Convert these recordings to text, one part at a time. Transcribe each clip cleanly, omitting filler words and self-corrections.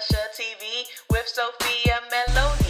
Demolisher TV with Sophia Melone.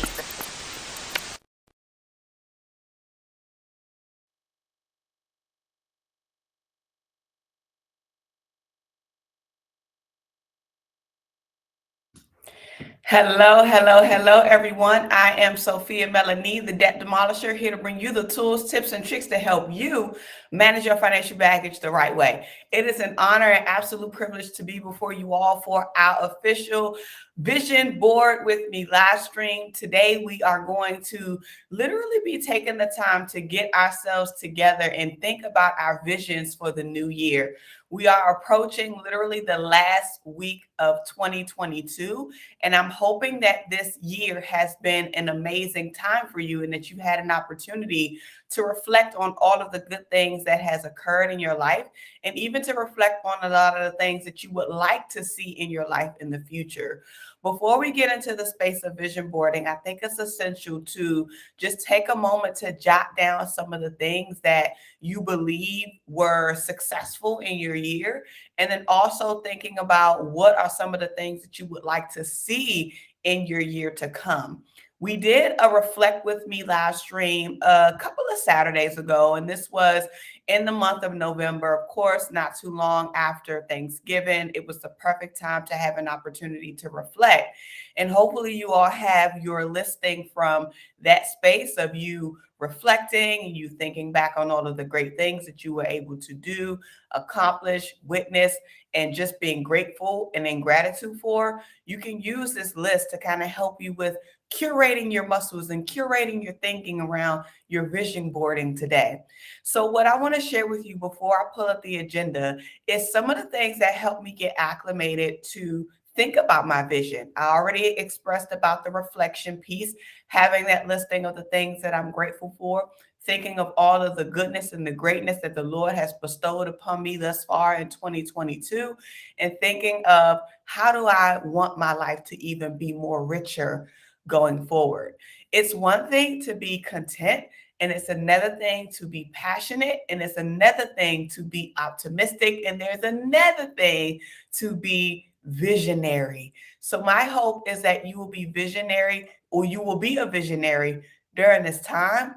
Hello, everyone. I am Sophia Melonē, the Debt Demolisher, here to bring you the tools, tips, and tricks to help you manage your financial baggage the right way. It is an honor and absolute privilege to be before you all for our official Vision Board with Me live stream. Today, we are going to literally be taking the time to get ourselves together and think about our visions for the new year. We are approaching literally the last week of 2022, and I'm hoping that this year has been an amazing time for you and that you had an opportunity to reflect on all of the good things that has occurred in your life, and even to reflect on a lot of the things that you would like to see in your life in the future. Before we get into the space of vision boarding, I think it's essential to just take a moment to jot down some of the things that you believe were successful in your year, and then also thinking about what are some of the things that you would like to see in your year to come. We did a Reflect With Me live stream a couple of Saturdays ago, and this was in the month of November, of course, not too long after Thanksgiving. It was the perfect time to have an opportunity to reflect. And hopefully you all have your listing from that space of you reflecting and you thinking back on all of the great things that you were able to do, accomplish, witness, and just being grateful and in gratitude for. You can use this list to kind of help you with curating your muscles and curating your thinking around your vision boarding today. So what I want to share with you before I pull up the agenda is some of the things that help me get acclimated to think about my vision. I already expressed about the reflection piece, having that listing of the things that I'm grateful for, thinking of all of the goodness and the greatness that the Lord has bestowed upon me thus far in 2022, and thinking of how do I want my life to even be more richer going forward. It's one thing to be content, and it's another thing to be passionate, and it's another thing to be optimistic, and there's another thing to be visionary. So my hope is that you will be visionary, or you will be a visionary during this time,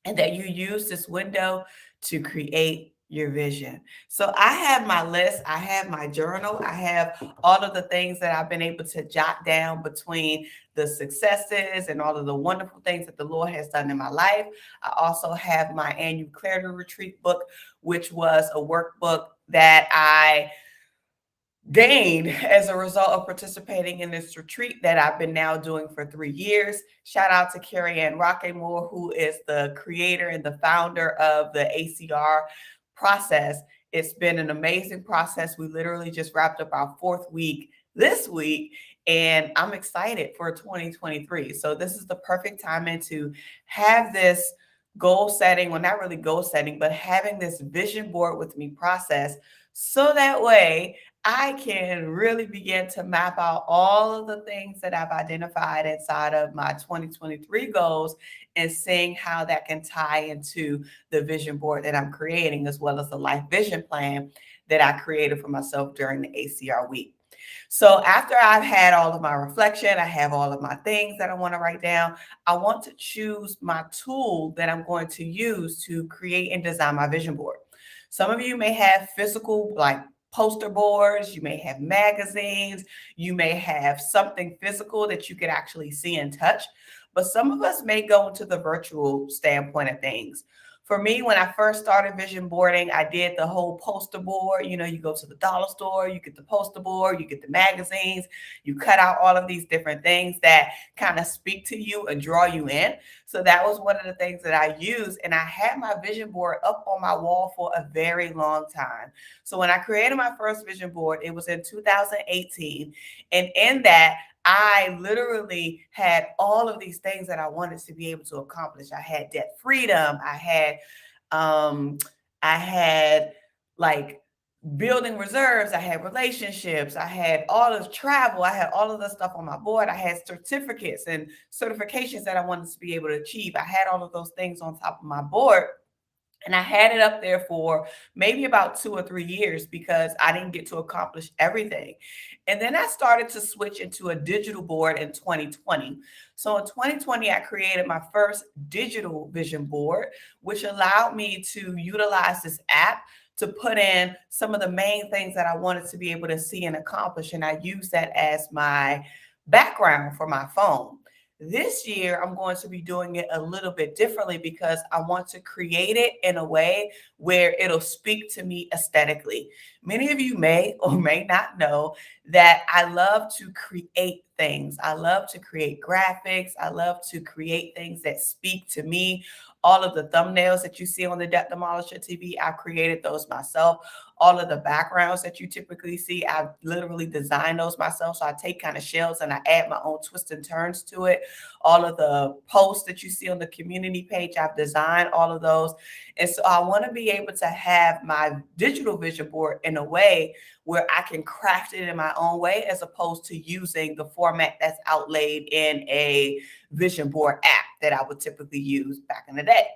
and that you use this window to create your vision. So I have my list, I have my journal, I have all of the things that I've been able to jot down between the successes and all of the wonderful things that the Lord has done in my life. I also have my annual clarity retreat book, which was a workbook that I gained as a result of participating in this retreat that I've been now doing for 3 years. Shout out to Carrie Ann Rockemore, who is the creator and the founder of the ACR process. It's been an amazing process. We literally just wrapped up our 4th week this week, and I'm excited for 2023. So this is the perfect time to have this goal setting, well, not really goal setting, but having this vision board with me process, so that way I can really begin to map out all of the things that I've identified inside of my 2023 goals and seeing how that can tie into the vision board that I'm creating, as well as the life vision plan that I created for myself during the ACR week. So after I've had all of my reflection, I have all of my things that I want to write down, I want to choose my tool that I'm going to use to create and design my vision board. Some of you may have physical, like poster boards, you may have magazines, you may have something physical that you could actually see and touch, but some of us may go into the virtual standpoint of things. For me, when I first started vision boarding, I did the whole poster board. You know, you go to the dollar store, you get the poster board, you get the magazines, you cut out all of these different things that kind of speak to you and draw you in. So that was one of the things that I used. And I had my vision board up on my wall for a very long time. So when I created my first vision board, it was in 2018. And in that, I literally had all of these things that I wanted to be able to accomplish. I had debt freedom. I had like building reserves. I had relationships. I had all of travel. I had all of the stuff on my board. I had certificates and certifications that I wanted to be able to achieve. I had all of those things on top of my board. And I had it up there for maybe about 2 or 3 years because I didn't get to accomplish everything. And then I started to switch into a digital board in 2020. So in 2020, I created my first digital vision board, which allowed me to utilize this app to put in some of the main things that I wanted to be able to see and accomplish. And I use that as my background for my phone. This year, I'm going to be doing it a little bit differently because I want to create it in a way where it'll speak to me aesthetically. Many of you may or may not know that I love to create things. I love to create graphics. I love to create things that speak to me. All of the thumbnails that you see on the Debt Demolisher TV, I created those myself. All of the backgrounds that you typically see, I literally designed those myself. So I take kind of shells and I add my own twists and turns to it. All of the posts that you see on the community page, I've designed all of those. And so I want to be able to have my digital vision board in a way where I can craft it in my own way, as opposed to using the format that's outlaid in a vision board app that I would typically use back in the day.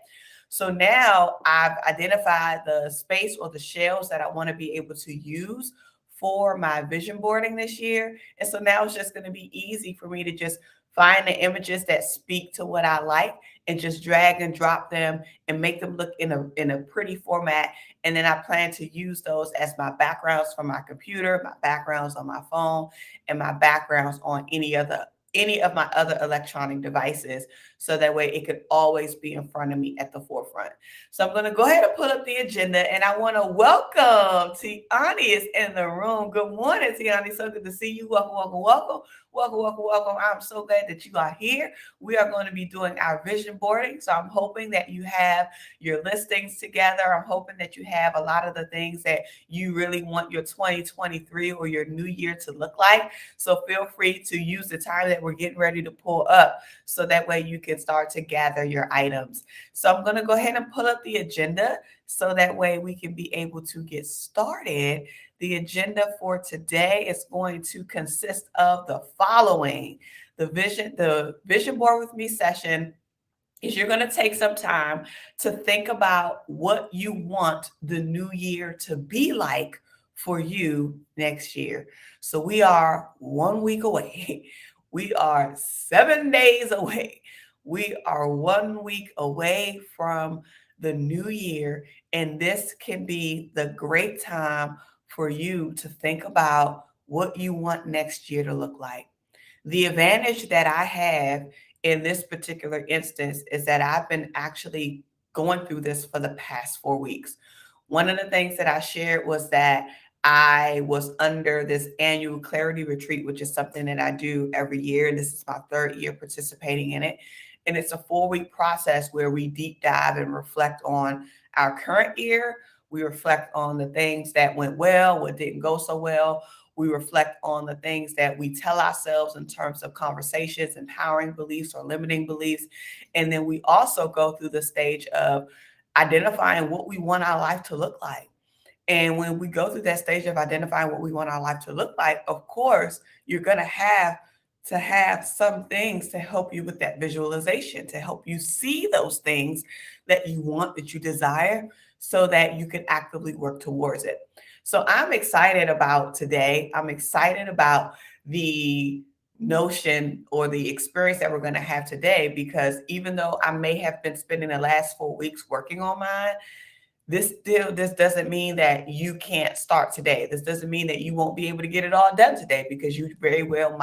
So now I've identified the space or the shells that I want to be able to use for my vision boarding this year. And so now it's just going to be easy for me to just find the images that speak to what I like and just drag and drop them and make them look in a pretty format. And then I plan to use those as my backgrounds for my computer, my backgrounds on my phone, and my backgrounds on any of my other electronic devices, so that way it could always be in front of me at the forefront. So I'm going to go ahead and pull up the agenda, and I want to welcome Tiani is in the room. Good morning, Tiani. So good to see you. Welcome, welcome, welcome. Welcome, welcome, welcome. I'm so glad that you are here. We are going to be doing our vision boarding. So I'm hoping that you have your listings together. I'm hoping that you have a lot of the things that you really want your 2023 or your new year to look like. So feel free to use the time that we're getting ready to pull up, so that way you can start to gather your items. So I'm going to go ahead and pull up the agenda so that way we can be able to get started. The agenda for today is going to consist of the following. The vision board with me session is you're going to take some time to think about what you want the new year to be like for you next year. So we are 1 week away. We are 7 days away. We are 1 week away from the new year. And this can be the great time for you to think about what you want next year to look like. The advantage that I have in this particular instance is that I've been actually going through this for the past 4 weeks. One of the things that I shared was that I was under this annual clarity retreat, which is something that I do every year. And this is my 3rd year participating in it. And it's a 4-week process where we deep dive and reflect on our current year. We reflect on the things that went well, what didn't go so well. We reflect on the things that we tell ourselves in terms of conversations, empowering beliefs or limiting beliefs. And then we also go through the stage of identifying what we want our life to look like. And when we go through that stage of identifying what we want our life to look like, of course, you're going to have some things to help you with that visualization, to help you see those things that you want, that you desire, so that you can actively work towards it. So I'm excited about today. I'm excited about the notion or the experience that we're going to have today, because even though I may have been spending the last 4 weeks working on mine, this doesn't mean that you can't start today. This doesn't mean that you won't be able to get it all done today, because you very well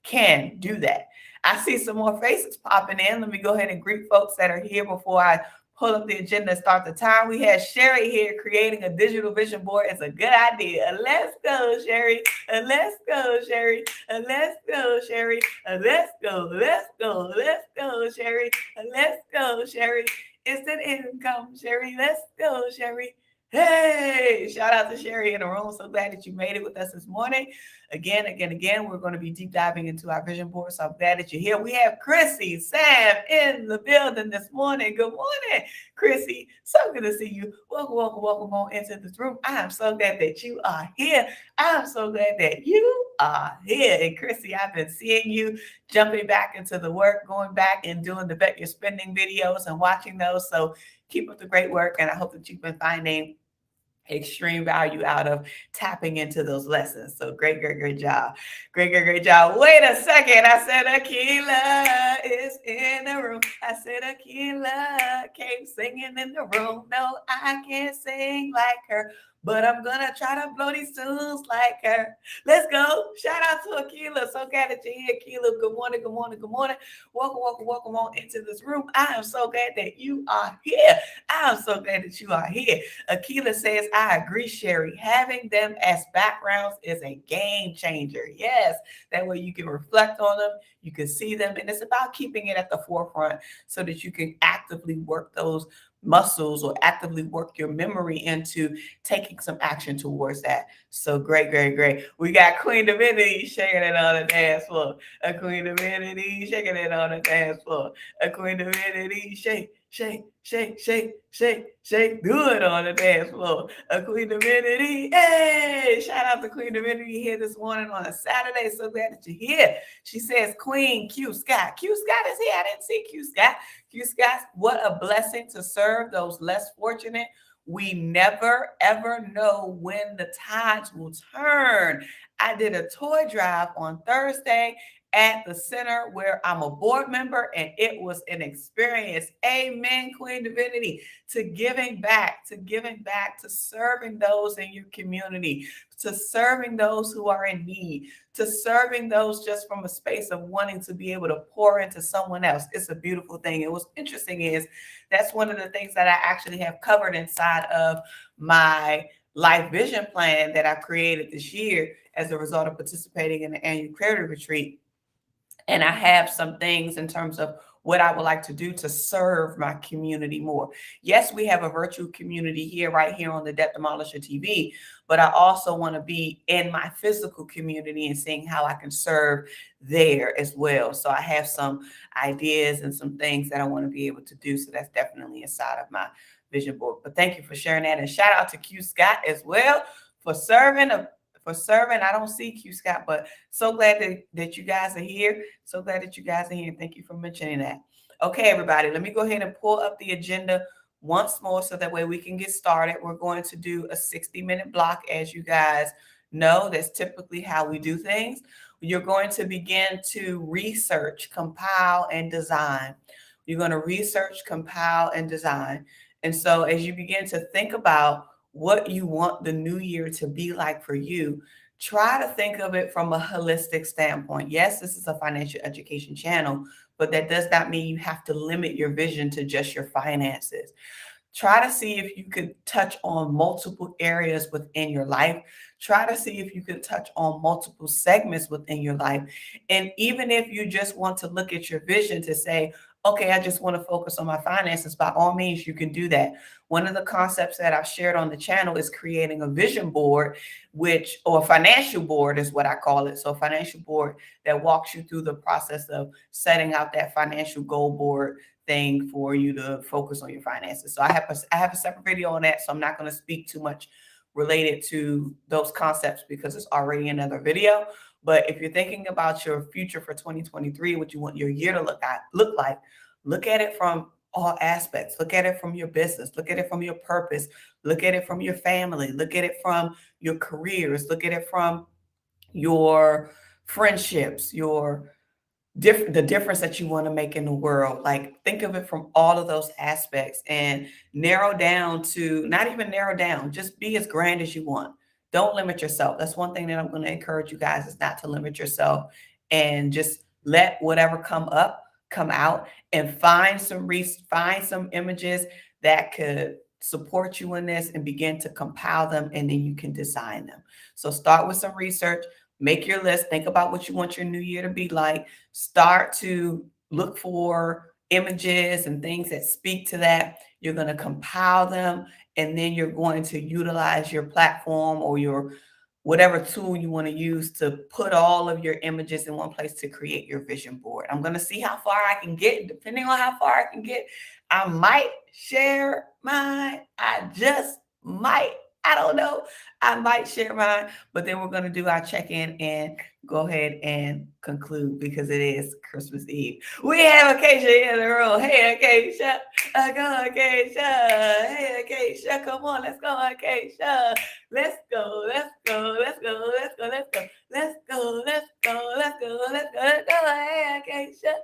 can do that. I see some more faces popping in. Let me go ahead and greet folks that are here before I pull up the agenda and start the time. We have Sherry here. Creating a digital vision board is a good idea. Let's go, Sherry. Let's go, Sherry. Let's go, Sherry. Let's go. Let's go. Let's go, Sherry. Let's go, Sherry. Instant income, Sherry. Let's go, Sherry. Hey, shout out to Sherry in the room. So glad that you made it with us this morning. Again, we're going to be deep diving into our vision board. So I'm glad that you're here. We have Chrissy Sam in the building this morning. Good morning, Chrissy. So good to see you. Welcome on into this room. I am so glad that you are here. I'm so glad that you are here. And Chrissy, I've been seeing you jumping back into the work, going back and doing the Bet You're Spending videos and watching those. So keep up the great work. And I hope that you've been finding extreme value out of tapping into those lessons. So great job. Great job. Wait a second. I said Akila is in the room. I said Akila came singing in the room. No, I can't sing like her, but I'm gonna try to blow these tunes like her. Let's go. Shout out to Akila. So glad that you're here, Akila. Good morning. Welcome on into this room. I am so glad that you are here. I'm so glad that you are here. Akila says, I agree, Sherry. Having them as backgrounds is a game changer. Yes, that way you can reflect on them, you can see them, and it's about keeping it at the forefront so that you can actively work those muscles or actively work your memory into taking some action towards that. So great. We got Queen Divinity shaking it on the dance floor. A Queen Divinity shaking it on the dance floor. A Queen Divinity shake, do it on the dance floor. A Queen Divinity, hey! Shout out to Queen Divinity here this morning on a Saturday. So glad that you're here. She says, Queen Q Scott. Q Scott is here. I didn't see Q Scott. Q Scott, what a blessing to serve those less fortunate. We never, ever know when the tides will turn. I did a toy drive on Thursday at the center where I'm a board member, and it was an experience. Amen, Queen Divinity, to giving back, to serving those in your community, to serving those who are in need, to serving those just from a space of wanting to be able to pour into someone else. It's a beautiful thing. And what's interesting is that's one of the things that I actually have covered inside of my life vision plan that I created this year as a result of participating in the annual creative retreat. And I have some things in terms of what I would like to do to serve my community more. Yes, we have a virtual community here, right here on the Debt Demolisher TV, but I also want to be in my physical community and seeing how I can serve there as well. So I have some ideas and some things that I want to be able to do. So that's definitely inside of my vision board. But thank you for sharing that. And shout out to Q Scott as well for serving. I don't see Q Scott, but so glad that you guys are here. So glad that you guys are here. Thank you for mentioning that. Okay, everybody, let me go ahead and pull up the agenda once more so that way we can get started. We're going to do a 60-minute block. As you guys know, that's typically how we do things. You're going to begin to research, compile, and design. You're going to research, compile, and design. And so as you begin to think about what you want the new year to be like for you, try to think of it from a holistic standpoint. Yes, this is a financial education channel, but that does not mean you have to limit your vision to just your finances. Try to see if you could touch on multiple areas within your life. Try to see if you could touch on multiple segments within your life. And even if you just want to look at your vision to say, okay, I just want to focus on my finances, by all means, you can do that. One of the concepts that I've shared on the channel is creating a vision board, or financial board is what I call it. So a financial board that walks you through the process of setting out that financial goal board thing for you to focus on your finances. So I have a separate video on that. So I'm not going to speak too much related to those concepts because it's already another video. But if you're thinking about your future for 2023, what you want your year to look like, look at it from all aspects. Look at it from your business. Look at it from your purpose. Look at it from your family. Look at it from your careers. Look at it from your friendships, the difference that you want to make in the world. Like, think of it from all of those aspects and not even narrow down, just be as grand as you want. Don't limit yourself. That's one thing that I'm going to encourage you guys, is not to limit yourself, and just let whatever come out, and find some images that could support you in this and begin to compile them, and then you can design them. So start with some research. Make your list. Think about what you want your new year to be like. Start to look for images and things that speak to that. You're going to compile them, and then you're going to utilize your platform or your whatever tool you want to use to put all of your images in one place to create your vision board. I'm going to see how far I can get. Depending on how far I can get, I might share mine. I just might. I don't know. I might share mine, but then we're going to do our check-in and go ahead and conclude because it is Christmas Eve. We have Acacia in the room. Hey, Acacia. Go, Acacia. Hey, Acacia. Come on, let's go, Acacia. Let's go, let's go, let's go, let's go, let's go, let's go, let's go, let's go, let's go, let's go. Hey, Acacia.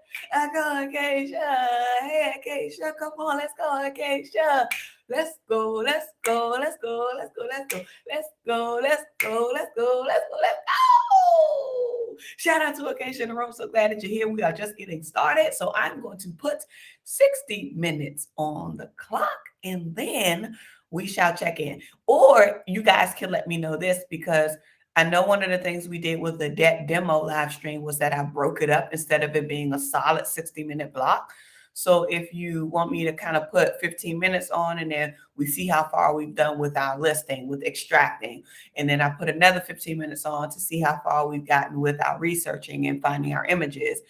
Go, Acacia. Hey, Acacia. Come on, let's go, Acacia. Let's go, let's go, let's go, let's go, let's go, let's go, let's go, let's go, let's go, let's go. Shout out to Acacia in the room. So glad that you're here. We are just getting started. So I'm going to put 60 minutes on the clock and then we shall check in. Or you guys can let me know this because I know one of the things we did with the debt demo live stream was that I broke it up instead of it being a solid 60-minute block. So if you want me to kind of put 15 minutes on and then we see how far we've done with our listing, with extracting, and then I put another 15 minutes on to see how far we've gotten with our researching and finding our images.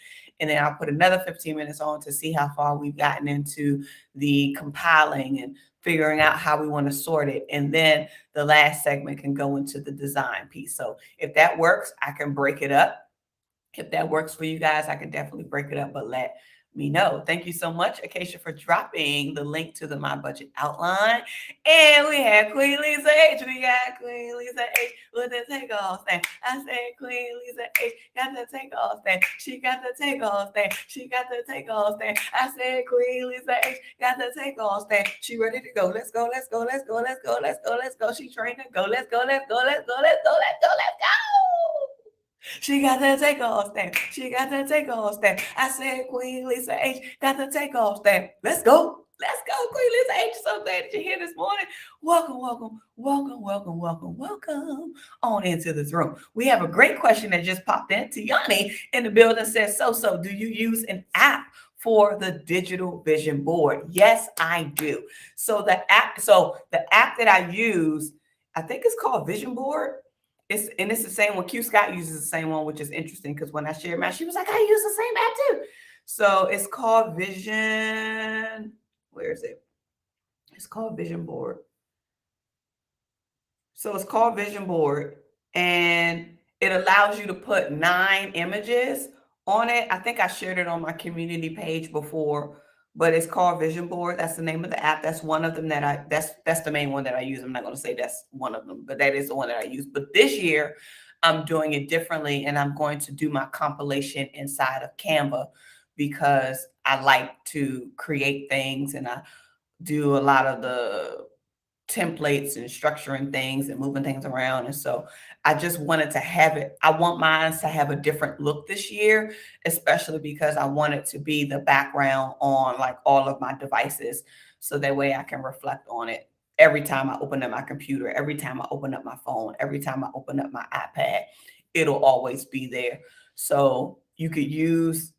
And then I'll put another 15 minutes on to see how far we've gotten into the compiling and figuring out how we want to sort it. And then the last segment can go into the design piece. So if that works, I can break it up. If that works for you guys, I can definitely break it up, but let me know. Thank you so much, Acacia, for dropping the link to the My Budget outline. And we have Queen Lisa H. We got Queen Lisa H with the takeoff thing. I said Queen Lisa H got the takeoff thing. She got the takeoff thing. She got the takeoff thing. I said Queen Lisa H got the takeoff thing. She ready to go. Let's go. Let's go. Let's go. Let's go. Let's go. Let's go. She trained to go. Let's go. Let's go. Let's go. Let's go. Let's go. Let's go. She got the takeoff stand. She got the takeoff stand. I said Queen Lisa H got the takeoff stand. Let's go. Let's go, Queen Lisa H. So glad that you're here this morning. Welcome, welcome, welcome, welcome, welcome, welcome on into this room. We have a great question that just popped in. Tiani in the building says, so do you use an app for the digital vision board? Yes, I do. So the app that I use, I think it's called Vision Board. It's the same one. Q Scott uses the same one, which is interesting because when I shared mine, she was like, I use the same app too. So it's called Vision. Where is it? It's called Vision Board. So it's called Vision Board, and it allows you to put 9 images on it. I think I shared it on my community page before, but it's called Vision Board. That's the name of the app. That's one of them that's the main one that I use. I'm not going to say that's one of them, but that is the one that I use. But this year I'm doing it differently, and I'm going to do my compilation inside of Canva because I like to create things and I do a lot of the templates and structuring things and moving things around. And so I just wanted to have it. I want mine to have a different look this year, especially because I want it to be the background on like all of my devices. So that way I can reflect on it every time I open up my computer, every time I open up my phone, every time I open up my iPad, it'll always be there. So you could use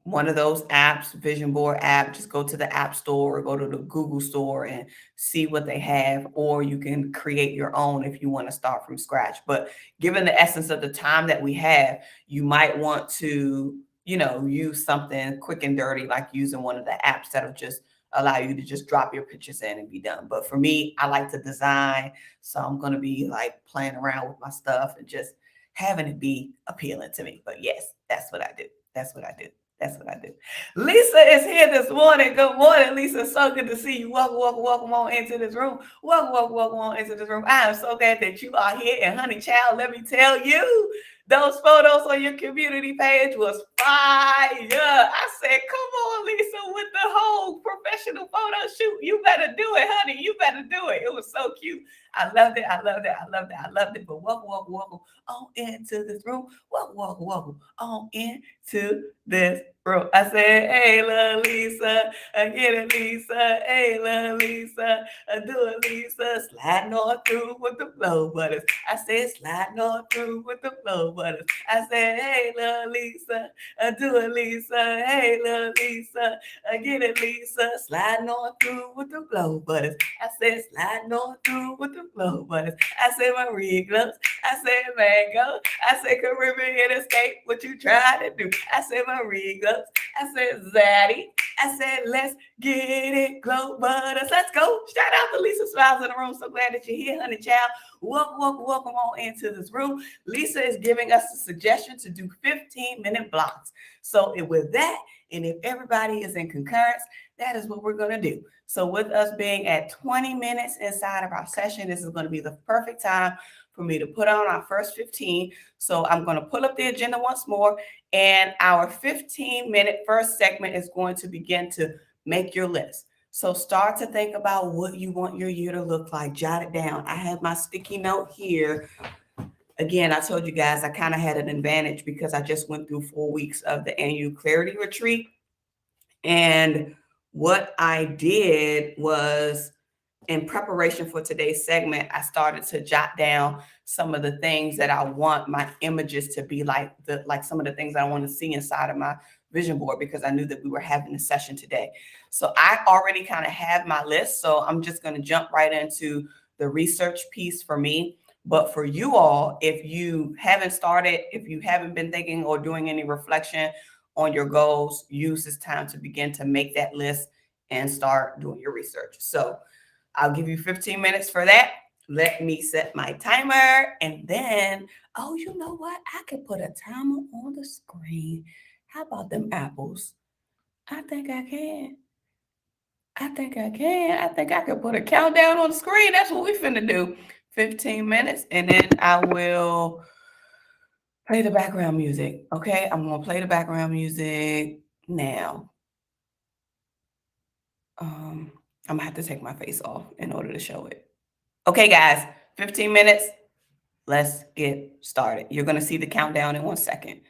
one of those apps, Vision Board app, just go to the App Store or go to the Google Store and see what they have, or you can create your own if you want to start from scratch. But given the essence of the time that we have, you might want to, use something quick and dirty, like using one of the apps that'll just allow you to just drop your pictures in and be done. But for me, I like to design, so I'm going to be like playing around with my stuff and just having it be appealing to me. But yes, that's what I do. That's what I do. That's what I do. Lisa is here this morning. Good morning, Lisa. So good to see you. Welcome, welcome, welcome on into this room. Welcome, welcome, welcome on into this room. I am so glad that you are here. And honey child, let me tell you, those photos on your community page was fire. I said, come on, Lisa, with the whole professional photo shoot. You better do it, honey. You better do it. It was so cute. I loved it. I loved it. I loved it. I loved it. But welcome, welcome, welcome on into this room. Welcome, welcome, welcome on into this room. I said, hey, little Lisa. Get it, Lisa. Hey, little Lisa. Do it, Lisa. Sliding on through with the flow buttons. I said, sliding on through with the flow buttons. I said, hey, little Lisa. Do it, Lisa. Hey, little Lisa. Get it, Lisa. Sliding on through with the flow buttons. I said, sliding on through with the globe butters. I said Marie gloves. I said mango. I said Caribbean escape. What you trying to do? I said Marie gloves. I said Zaddy. I said let's get it, globe butters. Let's go. Shout out to Lisa Smiles in the room. So glad that you're here, honey child. Welcome on into this room. Lisa is giving us a suggestion to do 15-minute blocks. So with that, and if everybody is in concurrence, that is what we're going to do. So with us being at 20 minutes inside of our session, this is going to be the perfect time for me to put on our first 15. So I'm going to pull up the agenda once more, and our 15-minute first segment is going to begin to make your list. So start to think about what you want your year to look like. Jot it down. I have my sticky note here. Again, I told you guys I kind of had an advantage because I just went through 4 weeks of the annual clarity retreat. And what I did was, in preparation for today's segment, I started to jot down some of the things that I want my images to be like, some of the things I want to see inside of my vision board, because I knew that we were having a session today. So I already kind of have my list. So I'm just going to jump right into the research piece for me. But for you all, if you haven't started, if you haven't been thinking or doing any reflection on your goals, use this time to begin to make that list and start doing your research. So I'll give you 15 minutes for that. Let me set my timer. And then, oh, you know what? I could put a timer on the screen. How about them apples? I think I can. I think I could put a countdown on the screen. That's what we finna do. 15 minutes. And then I will play the background music. Okay, I'm going to play the background music now. I'm going to have to take my face off in order to show it. Okay, guys, 15 minutes. Let's get started. You're going to see the countdown in 1 second.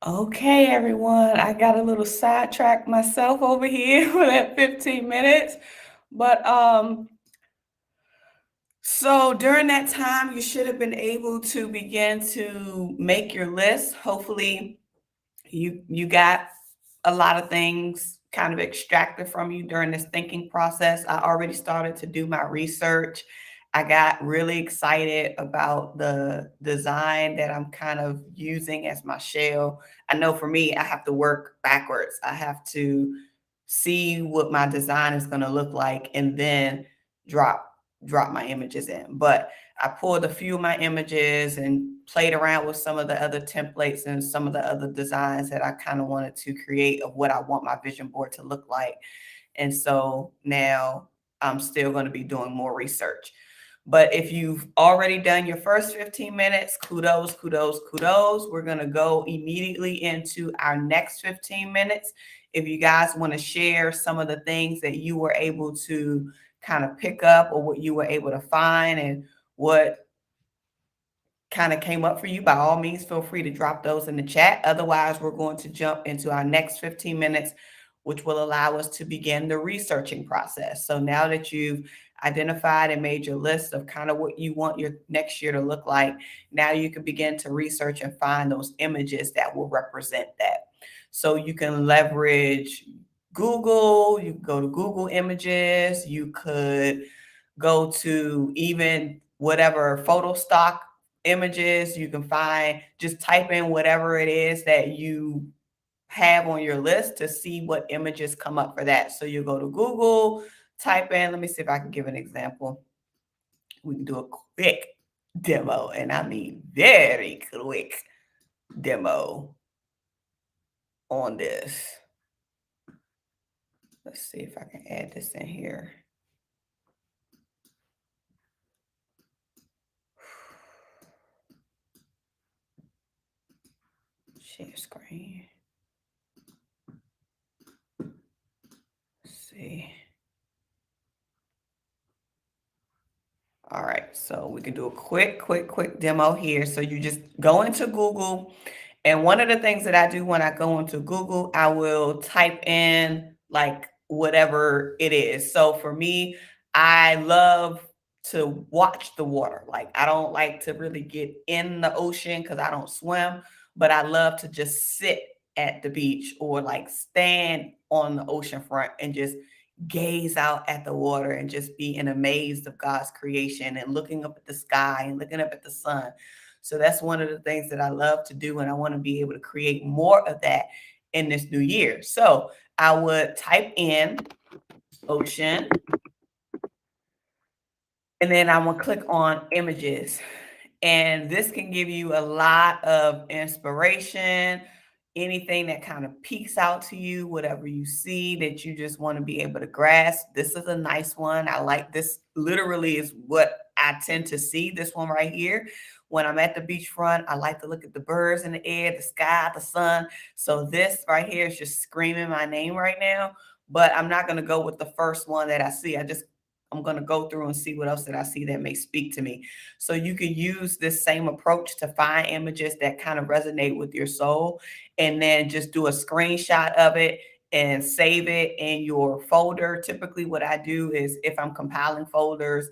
Okay, everyone, I got a little sidetracked myself over here for that 15 minutes. But so during that time, you should have been able to begin to make your list. Hopefully, you got a lot of things kind of extracted from you during this thinking process. I already started to do my research. I got really excited about the design that I'm kind of using as my shell. I know for me, I have to work backwards. I have to see what my design is going to look like and then drop drop my images in. But I pulled a few of my images and played around with some of the other templates and some of the other designs that I kind of wanted to create of what I want my vision board to look like. And so now I'm still going to be doing more research. But if you've already done your first 15 minutes, kudos, kudos, kudos. We're going to go immediately into our next 15 minutes. If you guys want to share some of the things that you were able to kind of pick up or what you were able to find and what kind of came up for you, by all means, feel free to drop those in the chat. Otherwise, we're going to jump into our next 15 minutes, which will allow us to begin the researching process. So now that you've identified and made your list of kind of what you want your next year to look like, now you can begin to research and find those images that will represent that. So you can leverage Google, you can go to Google Images, you could go to even whatever photo stock images you can find. Just type in whatever it is that you have on your list to see what images come up for that. So you go to Google, type in, let me see if I can give an example. We can do a quick demo, and I mean very quick demo on this. Let's see if I can add this in here. Share screen. Let's see. All right, so we can do a quick demo here. So you just go into Google, and one of the things that I do when I go into Google, I will type in like whatever it is. So for me, I love to watch the water. Like I don't like to really get in the ocean because I don't swim, but I love to just sit at the beach or like stand on the ocean front and just gaze out at the water and just be in amazed of God's creation and looking up at the sky and looking up at the sun. So that's one of the things that I love to do, and I want to be able to create more of that in this new year. So I would type in ocean, and then I'm gonna click on images. And this can give you a lot of inspiration, anything that kind of peeks out to you, whatever you see that you just want to be able to grasp. This is a nice one. I like this. Literally is what I tend to see. This one right here. When I'm at the beachfront, I like to look at the birds in the air, the sky, the sun. So this right here is just screaming my name right now. But I'm not going to go with the first one that I see. I'm going to go through and see what else that I see that may speak to me. So you can use this same approach to find images that kind of resonate with your soul, and then just do a screenshot of it and save it in your folder. Typically what I do is if I'm compiling folders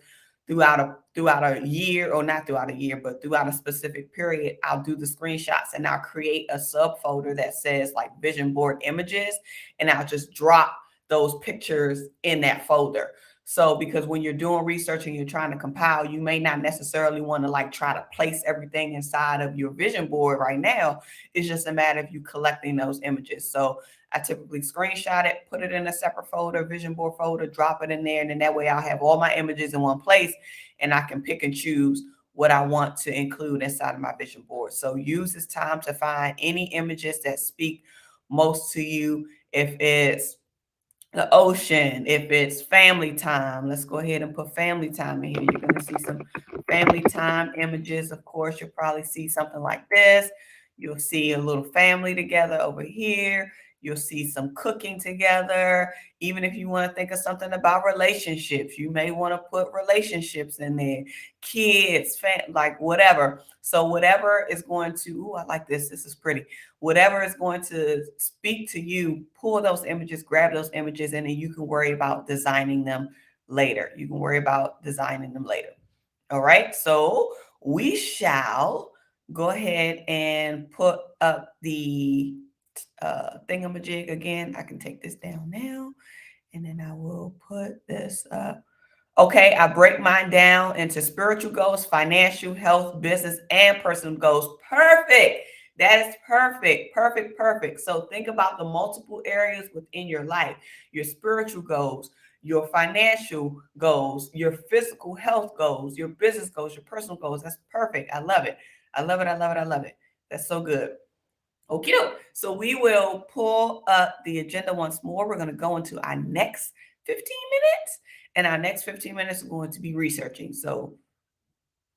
throughout a year, or not throughout a year, but throughout a specific period, I'll do the screenshots and I'll create a subfolder that says like vision board images, and I'll just drop those pictures in that folder. So because when you're doing research and you're trying to compile, you may not necessarily want to like try to place everything inside of your vision board right now. It's just a matter of you collecting those images. So I typically screenshot it, put it in a separate folder, vision board folder, drop it in there. And then that way I'll have all my images in one place and I can pick and choose what I want to include inside of my vision board. So use this time to find any images that speak most to you. If it's the ocean, if it's family time, let's go ahead and put family time in here. You're going to see some family time images. Of course, you'll probably see something like this. You'll see a little family together over here. You'll see some cooking together. Even if you want to think of something about relationships, you may want to put relationships in there, kids, like whatever. So whatever is going to, ooh, I like this. This is pretty. Whatever is going to speak to you, pull those images, grab those images, and then you can worry about designing them later. You can worry about designing them later. All right. So we shall go ahead and put up the thingamajig again. I can take this down now, and then I will put this up. Okay, I break mine down into spiritual goals, financial, health, business, and personal goals. Perfect. That is perfect. Perfect. Perfect. So think about the multiple areas within your life, your spiritual goals, your financial goals, your physical health goals, your business goals, your personal goals. That's perfect. I love it. I love it. I love it. I love it. That's so good. Okay, so we will pull up the agenda once more. We're going to go into our next 15 minutes, and our next 15 minutes are going to be researching. So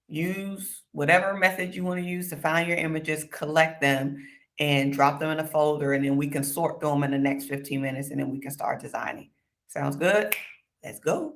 use whatever method you want to use to find your images, collect them, and drop them in a folder, and then we can sort through them in the next 15 minutes, and then we can start designing. Sounds good? Let's go.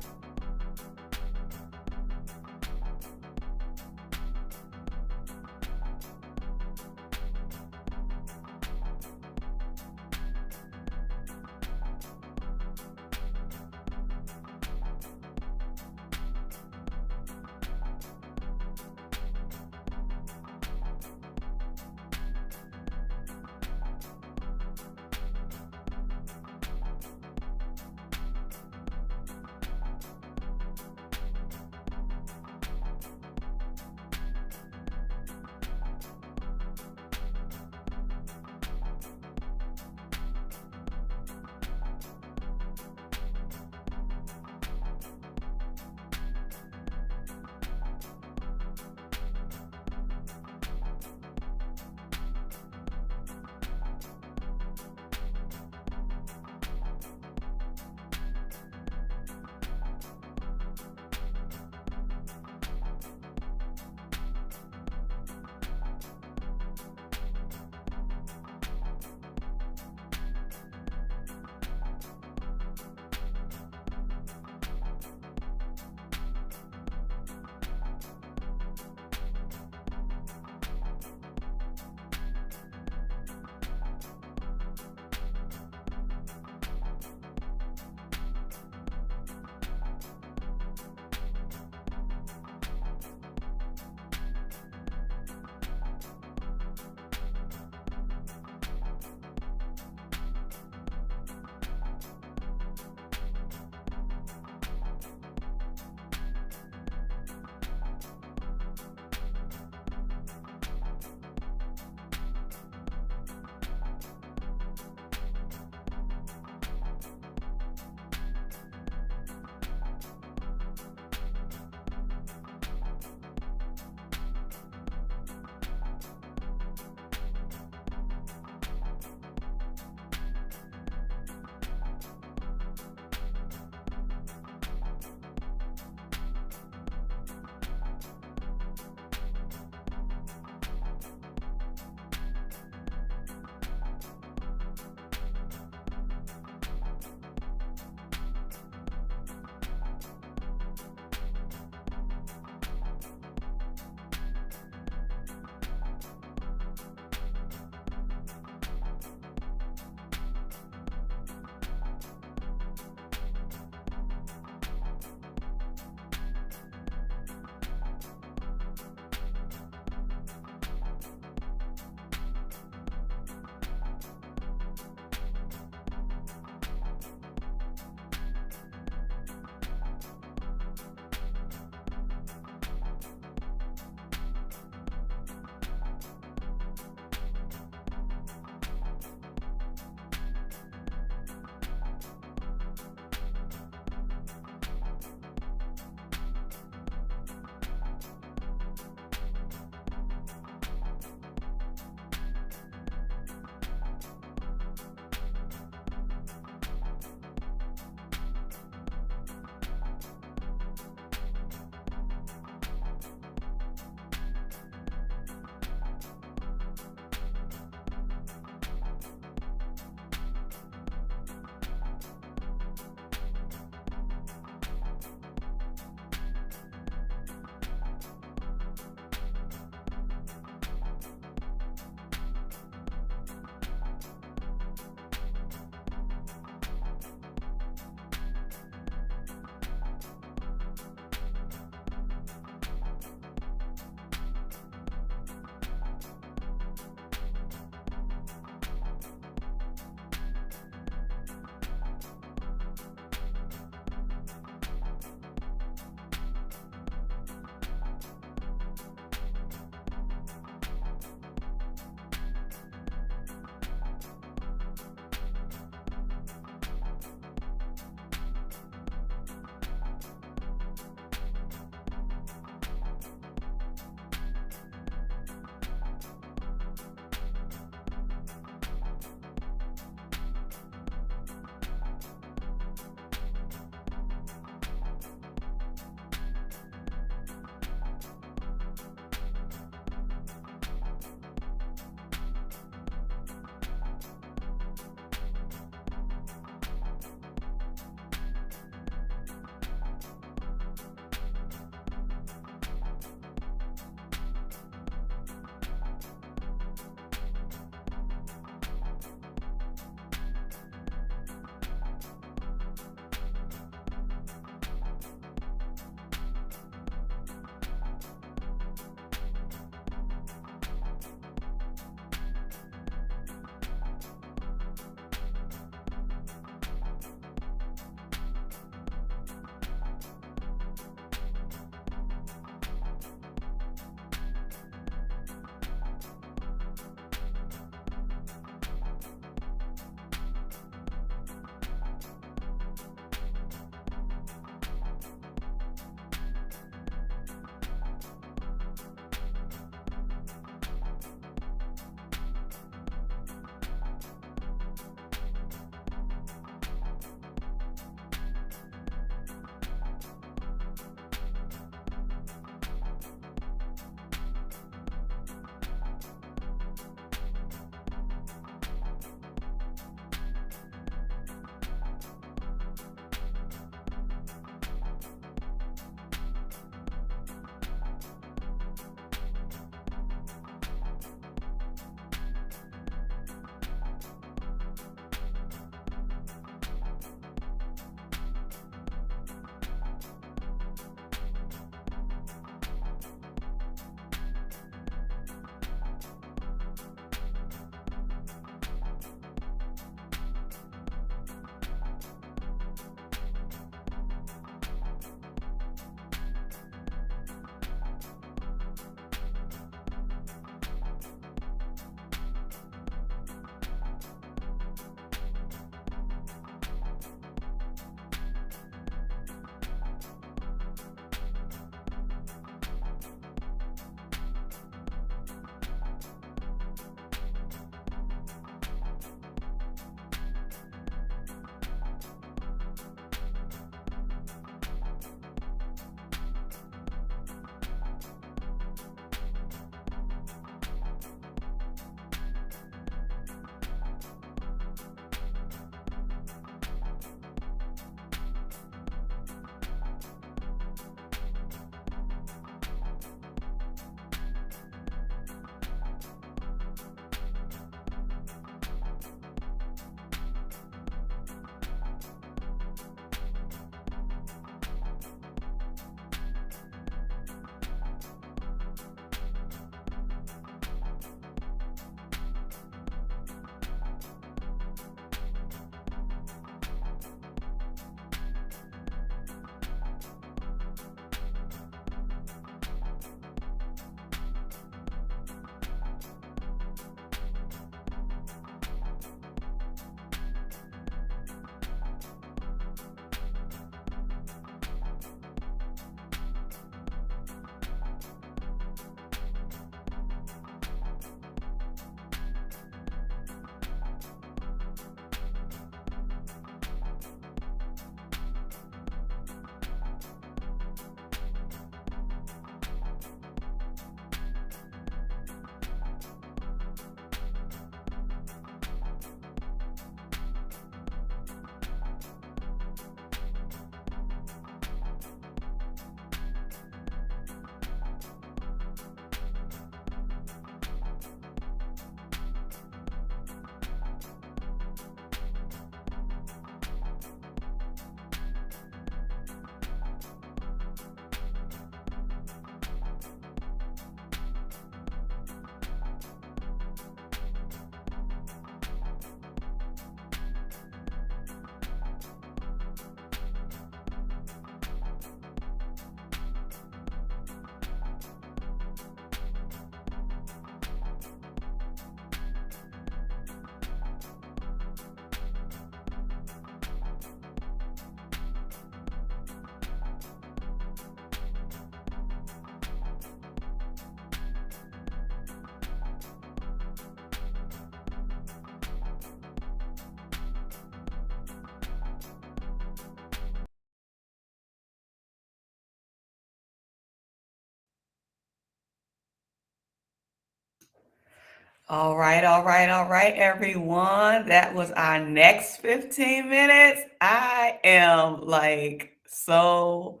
All right, everyone. That was our next 15 minutes. I am like so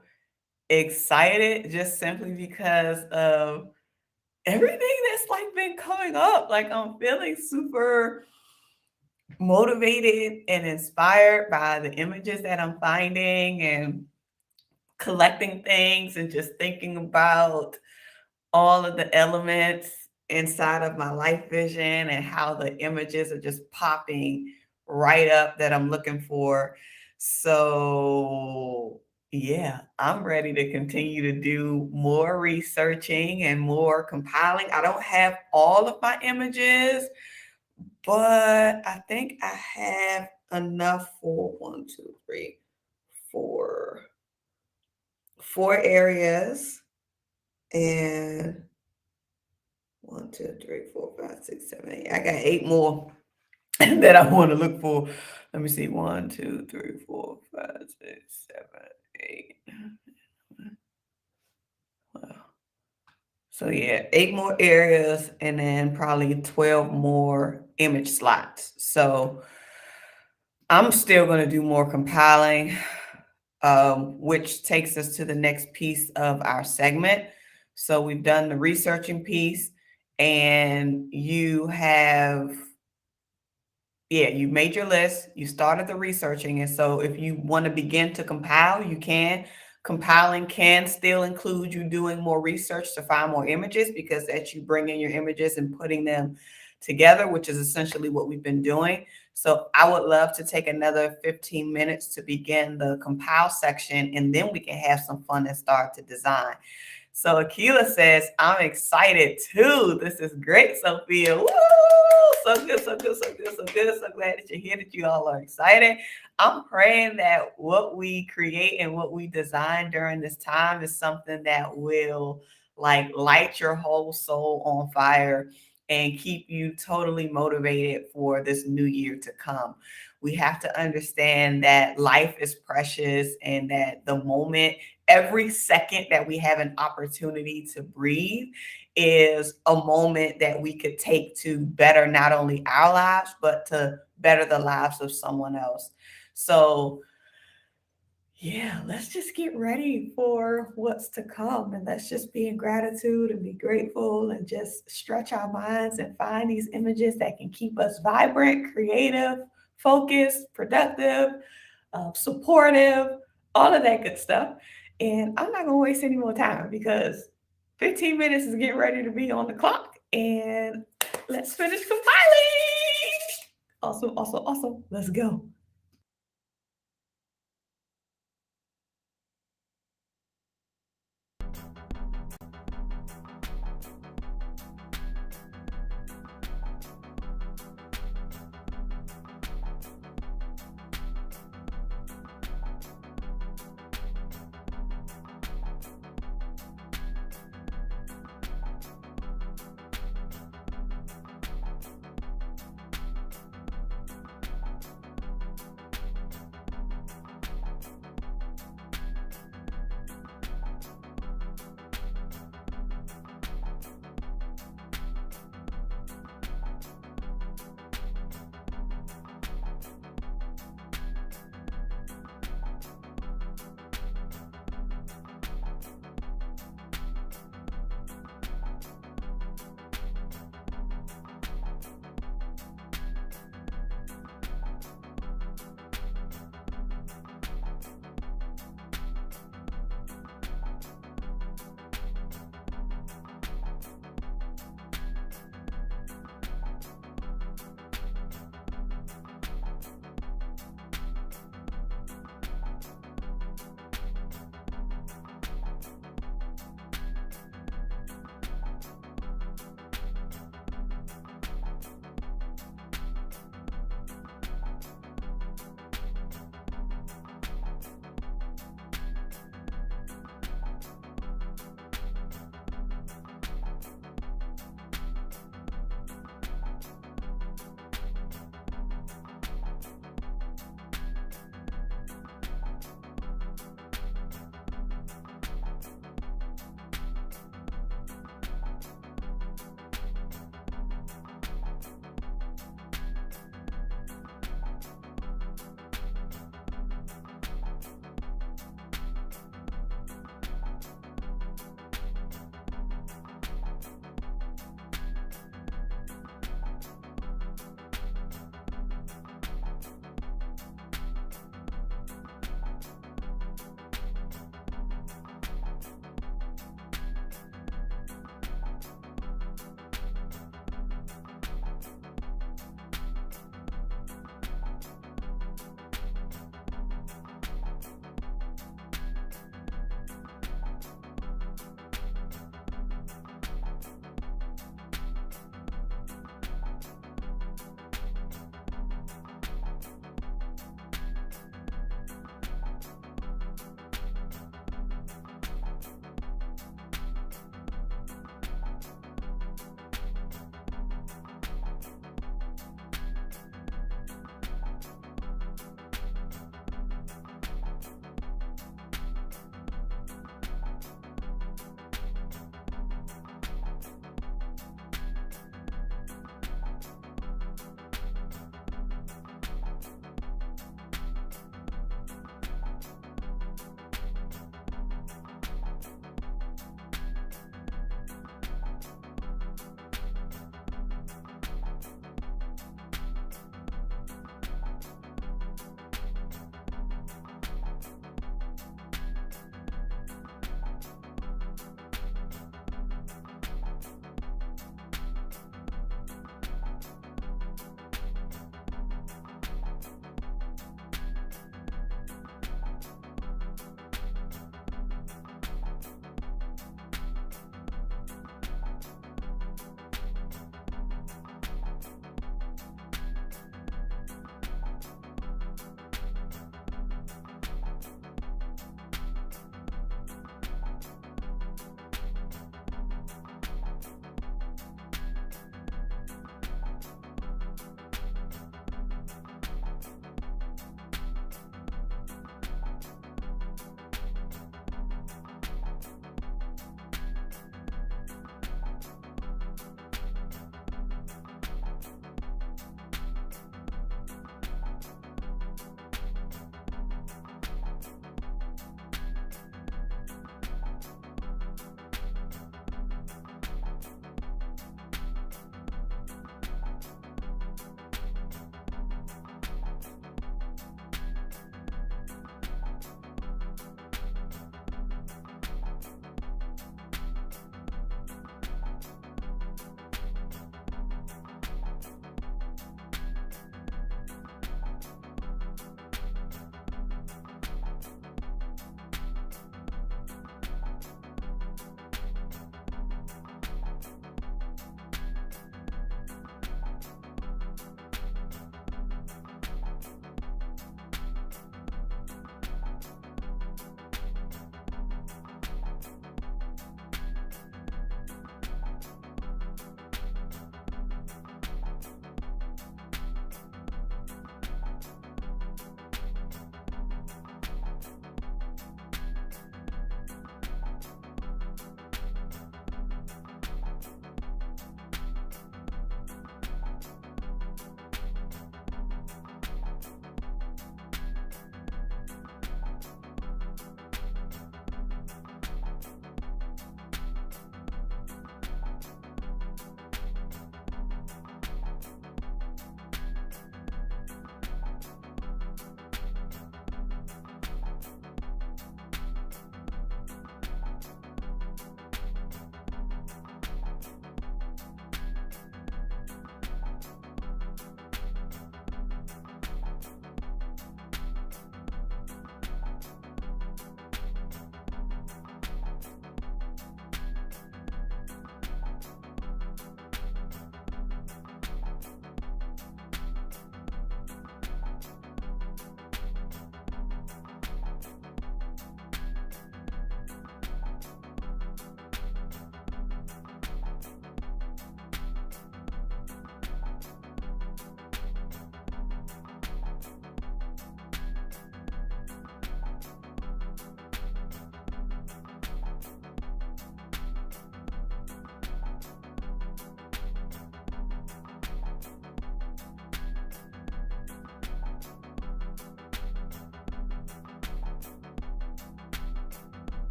excited just simply because of everything that's like been coming up. Like I'm feeling super motivated and inspired by the images that I'm finding and collecting things and just thinking about all of the elements inside of my life vision and how the images are just popping right up that I'm looking for. So, yeah, I'm ready to continue to do more researching and more compiling. I don't have all of my images, but I think I have enough for one, two, three, four areas. And 1, 2, 3, 4, 5, 6, 7, 8. I got 8 more that I want to look for. Let me see. 1, 2, 3, 4, 5, 6, 7, 8. Wow. So yeah, 8 more areas and then probably 12 more image slots. So I'm still going to do more compiling, which takes us to the next piece of our segment. So we've done the researching piece, and you made your list, you started the researching. And so if you want to begin to compile, you can. Compiling can still include you doing more research to find more images, because that's you bringing your images and putting them together, which is essentially what we've been doing. So I would love to take another 15 minutes to begin the compile section, and then we can have some fun and start to design. So Akila says, I'm excited too. This is great, Sophia. Woo! So good, so good, so good, so good. So glad that you're here, that you all are excited. I'm praying that what we create and what we design during this time is something that will like light your whole soul on fire and keep you totally motivated for this new year to come. We have to understand that life is precious and that the moment, every second that we have an opportunity to breathe is a moment that we could take to better not only our lives, but to better the lives of someone else. So yeah, let's just get ready for what's to come, and let's just be in gratitude and be grateful and just stretch our minds and find these images that can keep us vibrant, creative, focused, productive, supportive, all of that good stuff. And I'm not going to waste any more time because 15 minutes is getting ready to be on the clock, and let's finish compiling. Awesome, awesome, awesome. Let's go.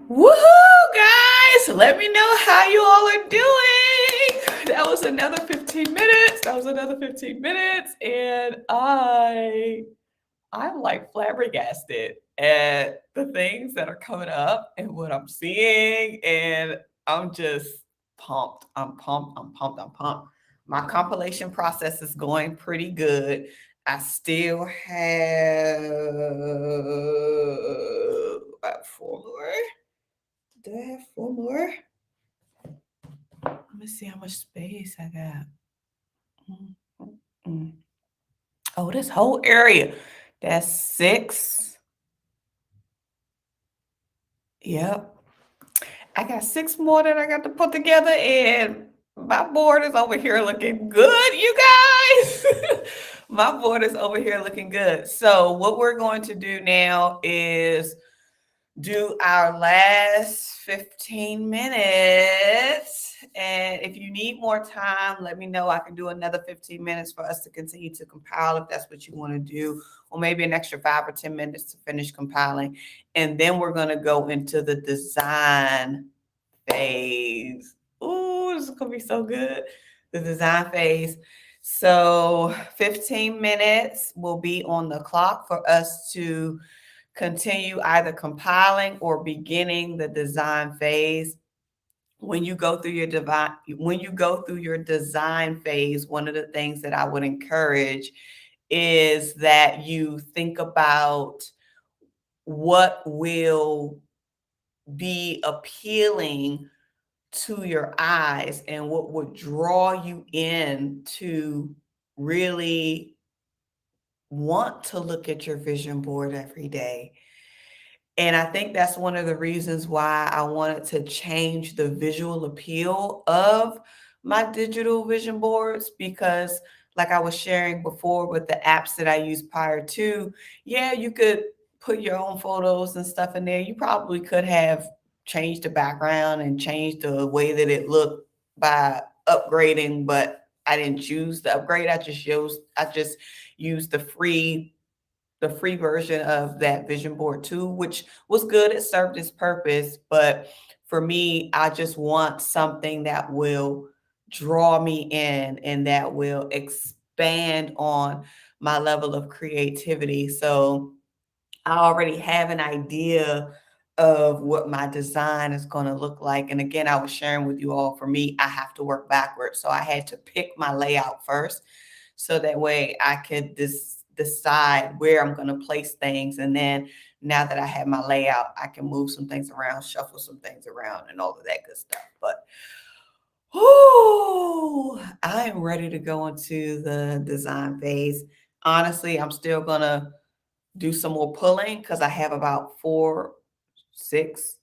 Woohoo, guys! Let me know how you all are doing. That was another 15 minutes. And I'm like flabbergasted at the things that are coming up and what I'm seeing. And I'm just pumped. I'm pumped. My compilation process is going pretty good. I still have about 4 more. Do I have 4 more? Let me see how much space I got. Oh, this whole area. That's 6. Yep. I got 6 more that I got to put together, and my board is over here looking good, you guys. My board is over here looking good. So what we're going to do now is do our last 15 minutes. And if you need more time, let me know. I can do another 15 minutes for us to continue to compile if that's what you want to do, or maybe an extra 5 or 10 minutes to finish compiling. And then we're going to go into the design phase. Ooh, this is going to be so good. The design phase. So 15 minutes will be on the clock for us to continue either compiling or beginning the design phase. When you go through your design phase, one of the things that I would encourage is that you think about what will be appealing to your eyes and what would draw you in to really want to look at your vision board every day. And I think that's one of the reasons why I wanted to change the visual appeal of my digital vision boards, because like I was sharing before with the apps that I used prior to, yeah, you could put your own photos and stuff in there. You probably could have changed the background and changed the way that it looked by upgrading, but I didn't choose the upgrade. I just used the free version of that vision board too, which was good. It served its purpose. But for me, I just want something that will draw me in and that will expand on my level of creativity. So I already have an idea of what my design is going to look like. And again, I was sharing with you all, for me, I have to work backwards. So I had to pick my layout first, so that way I could decide where I'm going to place things. And then now that I have my layout, I can move some things around, shuffle some things around, and all of that good stuff. But I am ready to go into the design phase. Honestly, I'm still going to do some more pulling because I have about 6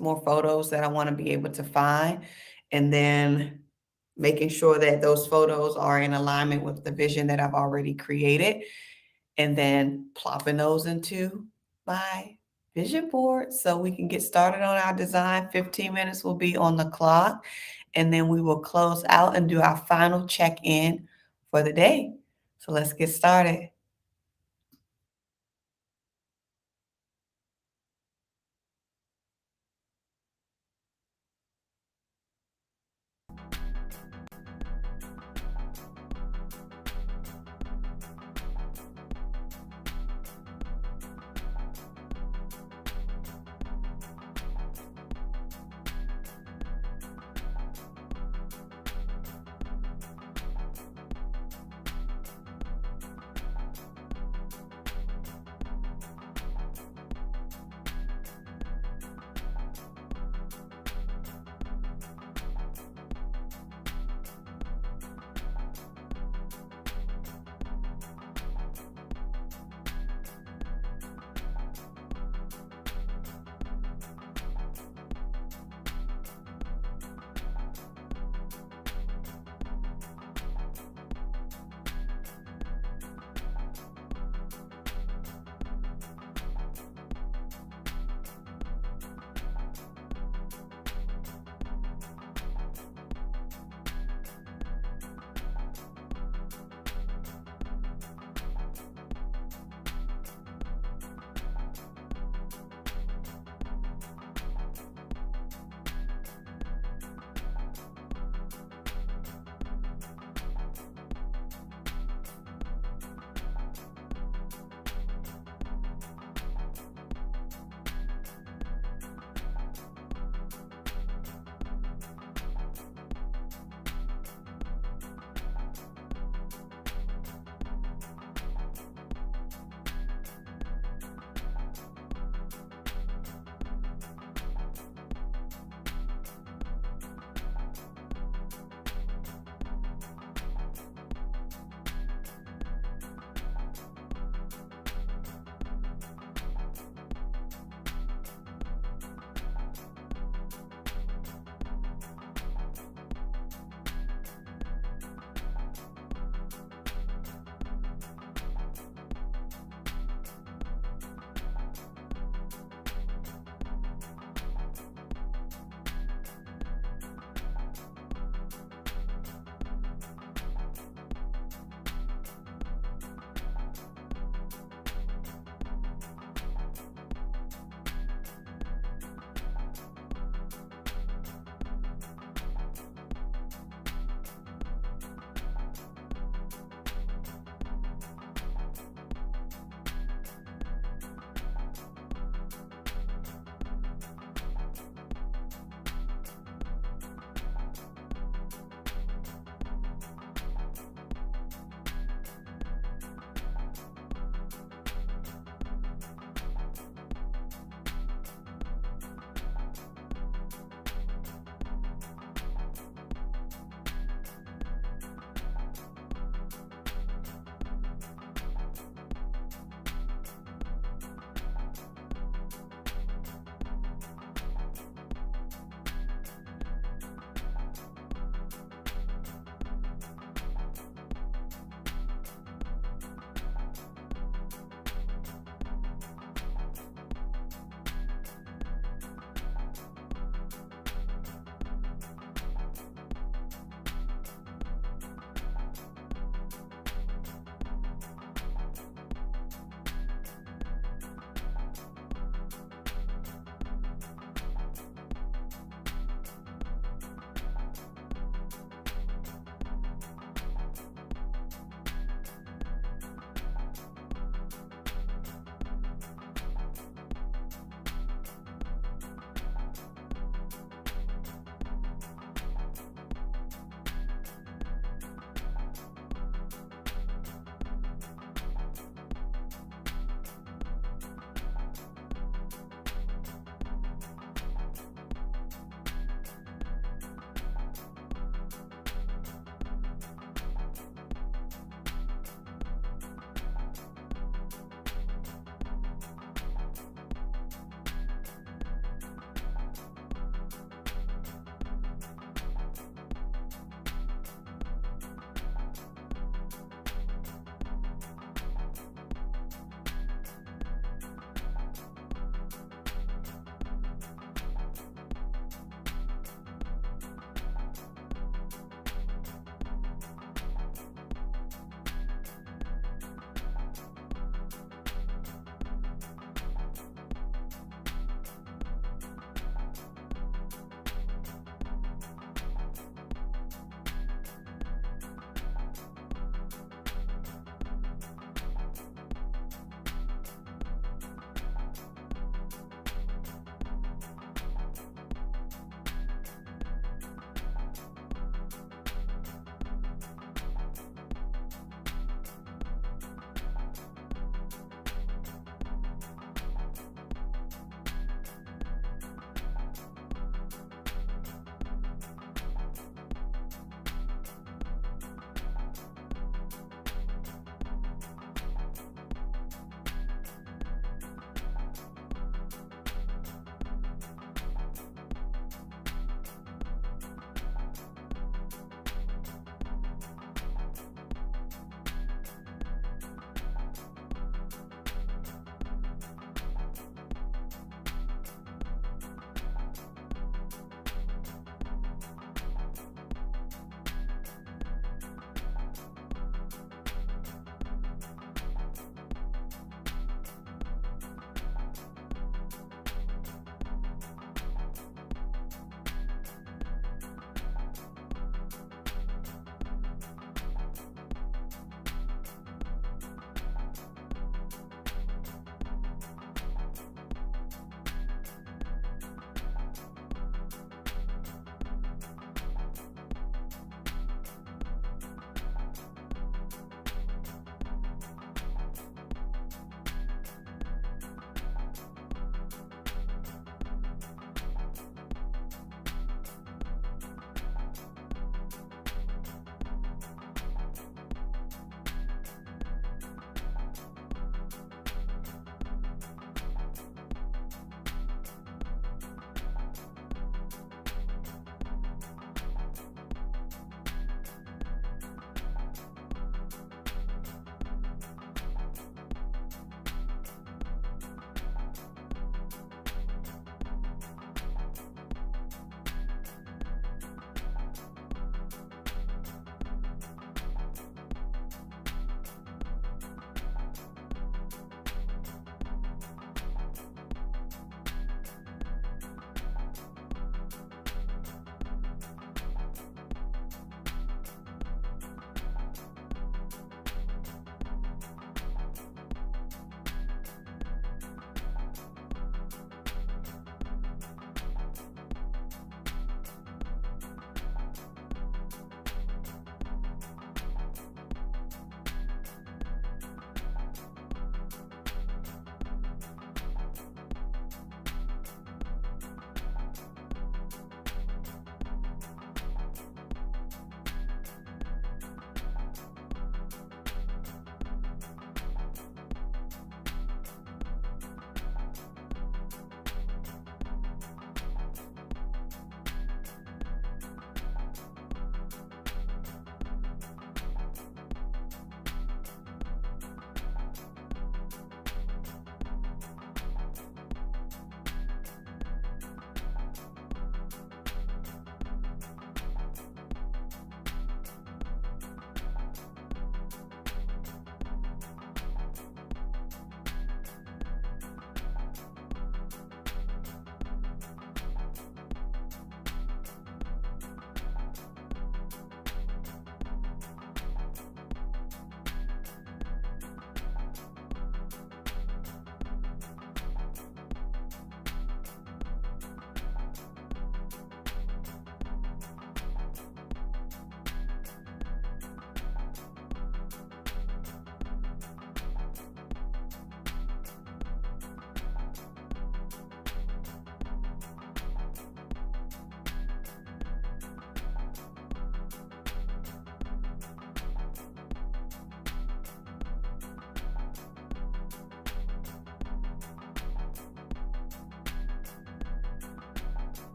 more photos that I want to be able to find. And then making sure that those photos are in alignment with the vision that I've already created, and then plopping those into my vision board so we can get started on our design. 15 minutes will be on the clock, and then we will close out and do our final check-in for the day. So let's get started.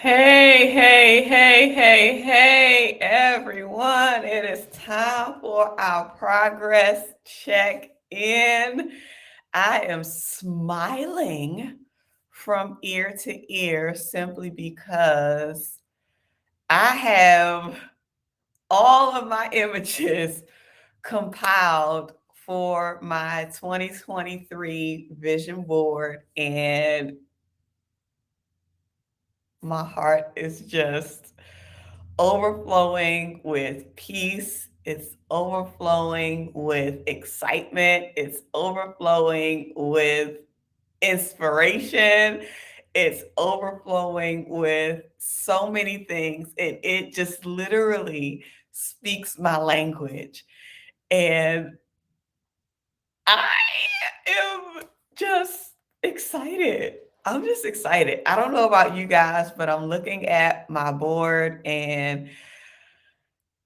Hey, everyone. It is time for our progress check-in. I am smiling from ear to ear simply because I have all of my images compiled for my 2023 vision board, and my heart is just overflowing with peace. It's overflowing with excitement. It's overflowing with inspiration. It's overflowing with so many things. It just literally speaks my language. And I am just excited. I'm just excited. I don't know about you guys, but I'm looking at my board and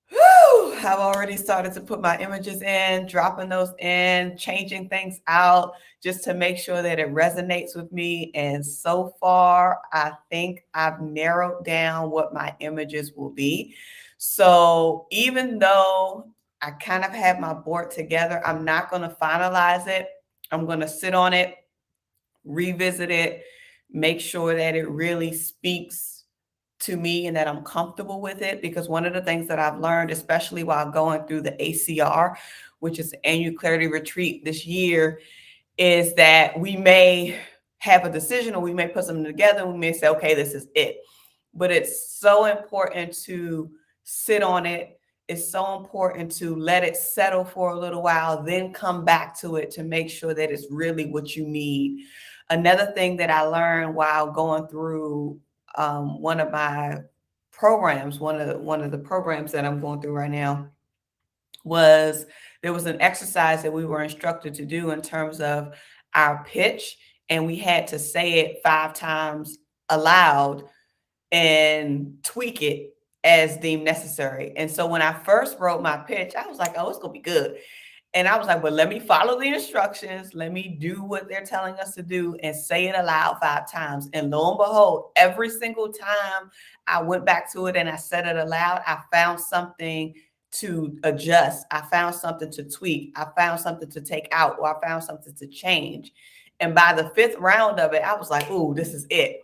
whew, I've already started to put my images in, dropping those in, changing things out just to make sure that it resonates with me. And so far, I think I've narrowed down what my images will be. So even though I kind of have my board together, I'm not going to finalize it. I'm going to sit on it, revisit it, make sure that it really speaks to me and that I'm comfortable with it. Because one of the things that I've learned, especially while going through the ACR, which is the annual clarity retreat this year, is that we may have a decision or we may put something together and we may say, okay, this is it. But it's so important to sit on it. It's so important to let it settle for a little while, then come back to it to make sure that it's really what you need. Another thing that I learned while going through one of my programs, one of the programs that I'm going through right now, was there was an exercise that we were instructed to do in terms of our pitch, and we had to say it 5 times aloud and tweak it as deemed necessary. And so when I first wrote my pitch, I was like, oh, it's gonna be good. And I was like, well, let me follow the instructions. Let me do what they're telling us to do and say it aloud 5 times. And lo and behold, every single time I went back to it and I said it aloud, I found something to adjust. I found something to tweak. I found something to take out, or I found something to change. And by the 5th round of it, I was like, ooh, this is it.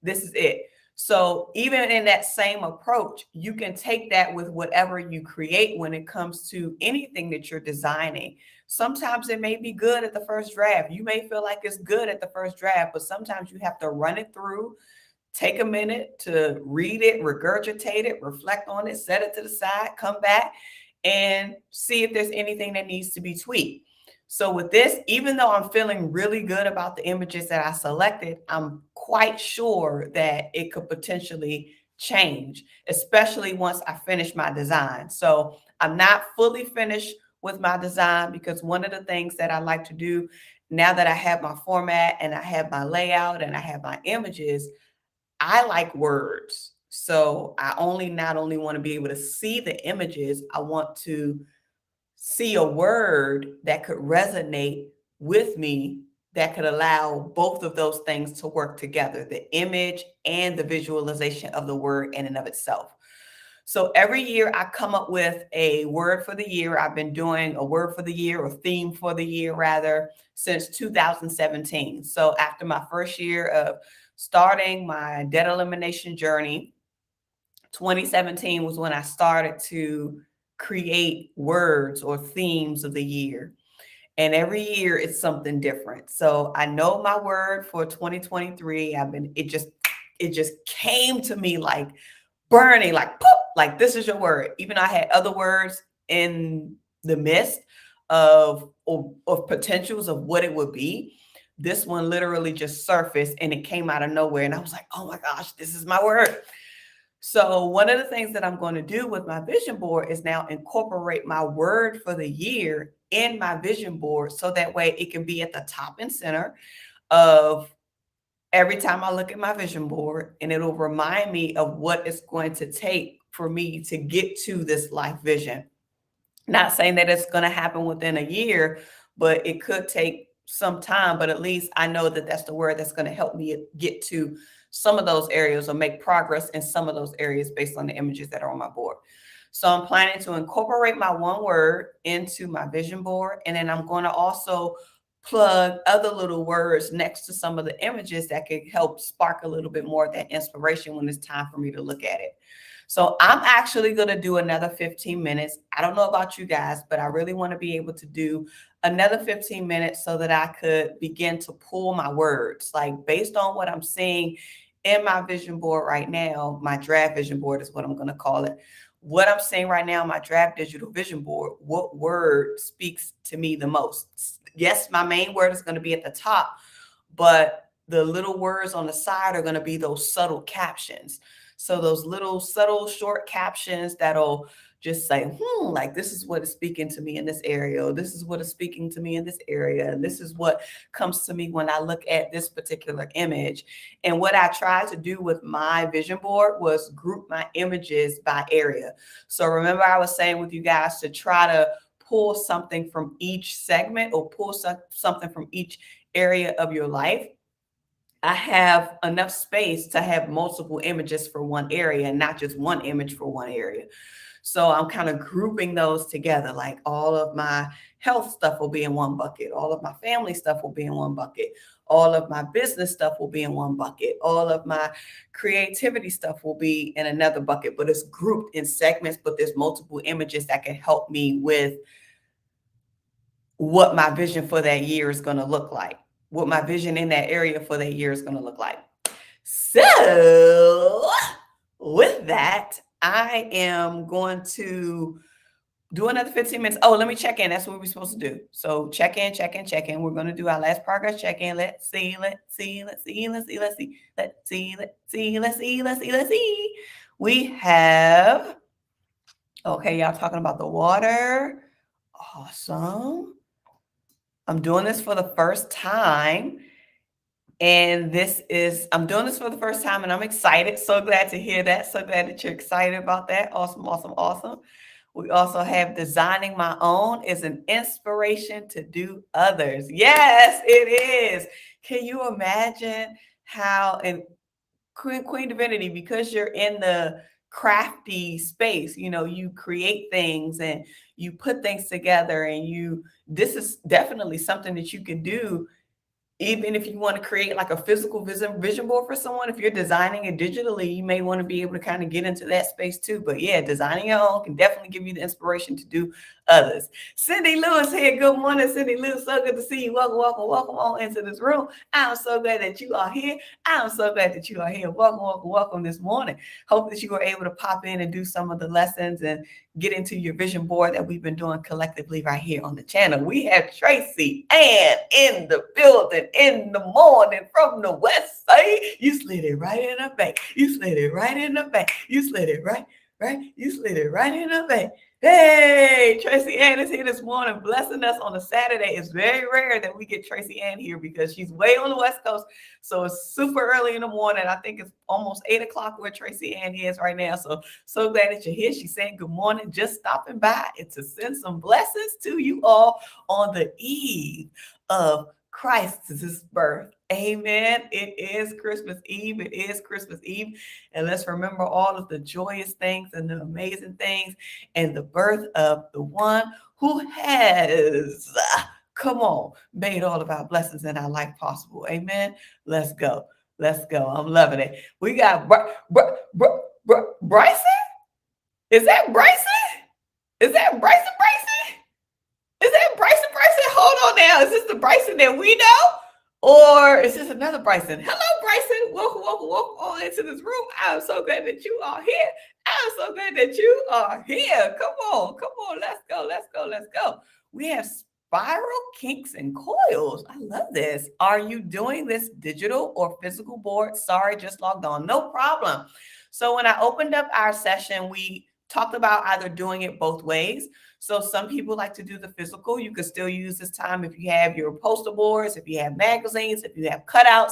This is it. So even in that same approach, you can take that with whatever you create when it comes to anything that you're designing. Sometimes it may be good at the first draft. You may feel like it's good at the first draft, but sometimes you have to run it through, take a minute to read it, regurgitate it, reflect on it, set it to the side, come back and see if there's anything that needs to be tweaked. So with this, even though I'm feeling really good about the images that I selected, I'm quite sure that it could potentially change, especially once I finish my design. So I'm not fully finished with my design, because one of the things that I like to do now that I have my format and I have my layout and I have my images, I like words. So I not only want to be able to see the images, I want to see a word that could resonate with me, that could allow both of those things to work together, the image and the visualization of the word in and of itself. So every year I come up with a word for the year. I've been doing a word for the year, or theme for the year rather, since 2017. So after my first year of starting my debt elimination journey, 2017 was when I started to create words or themes of the year. And every year it's something different. So I know my word for 2023. It just came to me like burning, like poof, like this is your word. Even I had other words in the midst of potentials of what it would be. This one literally just surfaced and it came out of nowhere. And I was like, oh my gosh, this is my word. So one of the things that I'm going to do with my vision board is now incorporate my word for the year in my vision board, so that way it can be at the top and center of every time I look at my vision board, and it'll remind me of what it's going to take for me to get to this life vision. Not saying that it's going to happen within a year, but it could take some time, but at least I know that that's the word that's going to help me get to some of those areas or make progress in some of those areas based on the images that are on my board. So I'm planning to incorporate my one word into my vision board. And then I'm going to also plug other little words next to some of the images that could help spark a little bit more of that inspiration when it's time for me to look at it. So I'm actually going to do another 15 minutes. I don't know about you guys, but I really want to be able to do another 15 minutes so that I could begin to pull my words, like based on what I'm seeing in my vision board right now. My draft vision board is what I'm going to call it. What I'm seeing right now, my draft digital vision board, what word speaks to me the most? Yes, my main word is going to be at the top, but the little words on the side are going to be those subtle captions. So those little subtle short captions that'll just say, like this is what is speaking to me in this area, or this is what is speaking to me in this area, and this is what comes to me when I look at this particular image. And what I tried to do with my vision board was group my images by area. So remember I was saying with you guys to try to pull something from each segment or pull something from each area of your life. I have enough space to have multiple images for one area and not just one image for one area. So I'm kind of grouping those together. Like all of my health stuff will be in one bucket. All of my family stuff will be in one bucket. All of my business stuff will be in one bucket. All of my creativity stuff will be in another bucket, but it's grouped in segments, but there's multiple images that can help me with what my vision for that year is going to look like, what my vision in that area for that year is going to look like. So with that, I am going to do another 15 minutes. Oh, let me check in. That's what we're supposed to do. So check in. We're going to do our last progress check in. Let's see. We have, okay, y'all talking about the water. Awesome. I'm doing this for the first time. And I'm doing this for the first time and I'm excited. So glad to hear that. So glad that you're excited about that. Awesome. We also have designing my own is an inspiration to do others. Yes, it is. Can you imagine how, and Queen Divinity, because you're in the crafty space, you create things and you put things together and this is definitely something that you can do. Even if you want to create like a physical vision board for someone, if you're designing it digitally, you may want to be able to kind of get into that space too. But yeah, designing your own can definitely give you the inspiration to do others. Cindy Lewis here. Good morning, Cindy Lewis. So good to see you. Welcome on into this room. I'm so glad that you are here. Welcome this morning. Hope that you were able to pop in and do some of the lessons and get into your vision board that we've been doing collectively right here on the channel. We have Tracy Ann in the building in the morning from the west side. You slid it right in the bank. You slid it right in the bank. You slid it right. You slid it right in the bank. Hey, Tracy Ann is here this morning, blessing us on a Saturday. It's very rare that we get Tracy Ann here because she's way on the West Coast. So it's super early in the morning. I think it's almost 8 o'clock where Tracy Ann is right now. So glad that you're here. She's saying good morning, just stopping by and to send some blessings to you all on the eve of Christ's birth. Amen. It is Christmas Eve. And let's remember all of the joyous things and the amazing things and the birth of the one who has, made all of our blessings in our life possible. Amen. Let's go. I'm loving it. We got Bryson. Is that Bryson? Is that Bryson? Hold on now. Is this the Bryson that we know? Or is this another Bryson? Hello, Bryson. Welcome on into this room. I'm so glad that you are here. Come on. Let's go. We have spiral kinks and coils. I love this. Are you doing this digital or physical board? Sorry, just logged on. No problem. So when I opened up our session, we talked about either doing it both ways. So some people like to do the physical. You could still use this time if you have your poster boards, if you have magazines, if you have cutouts.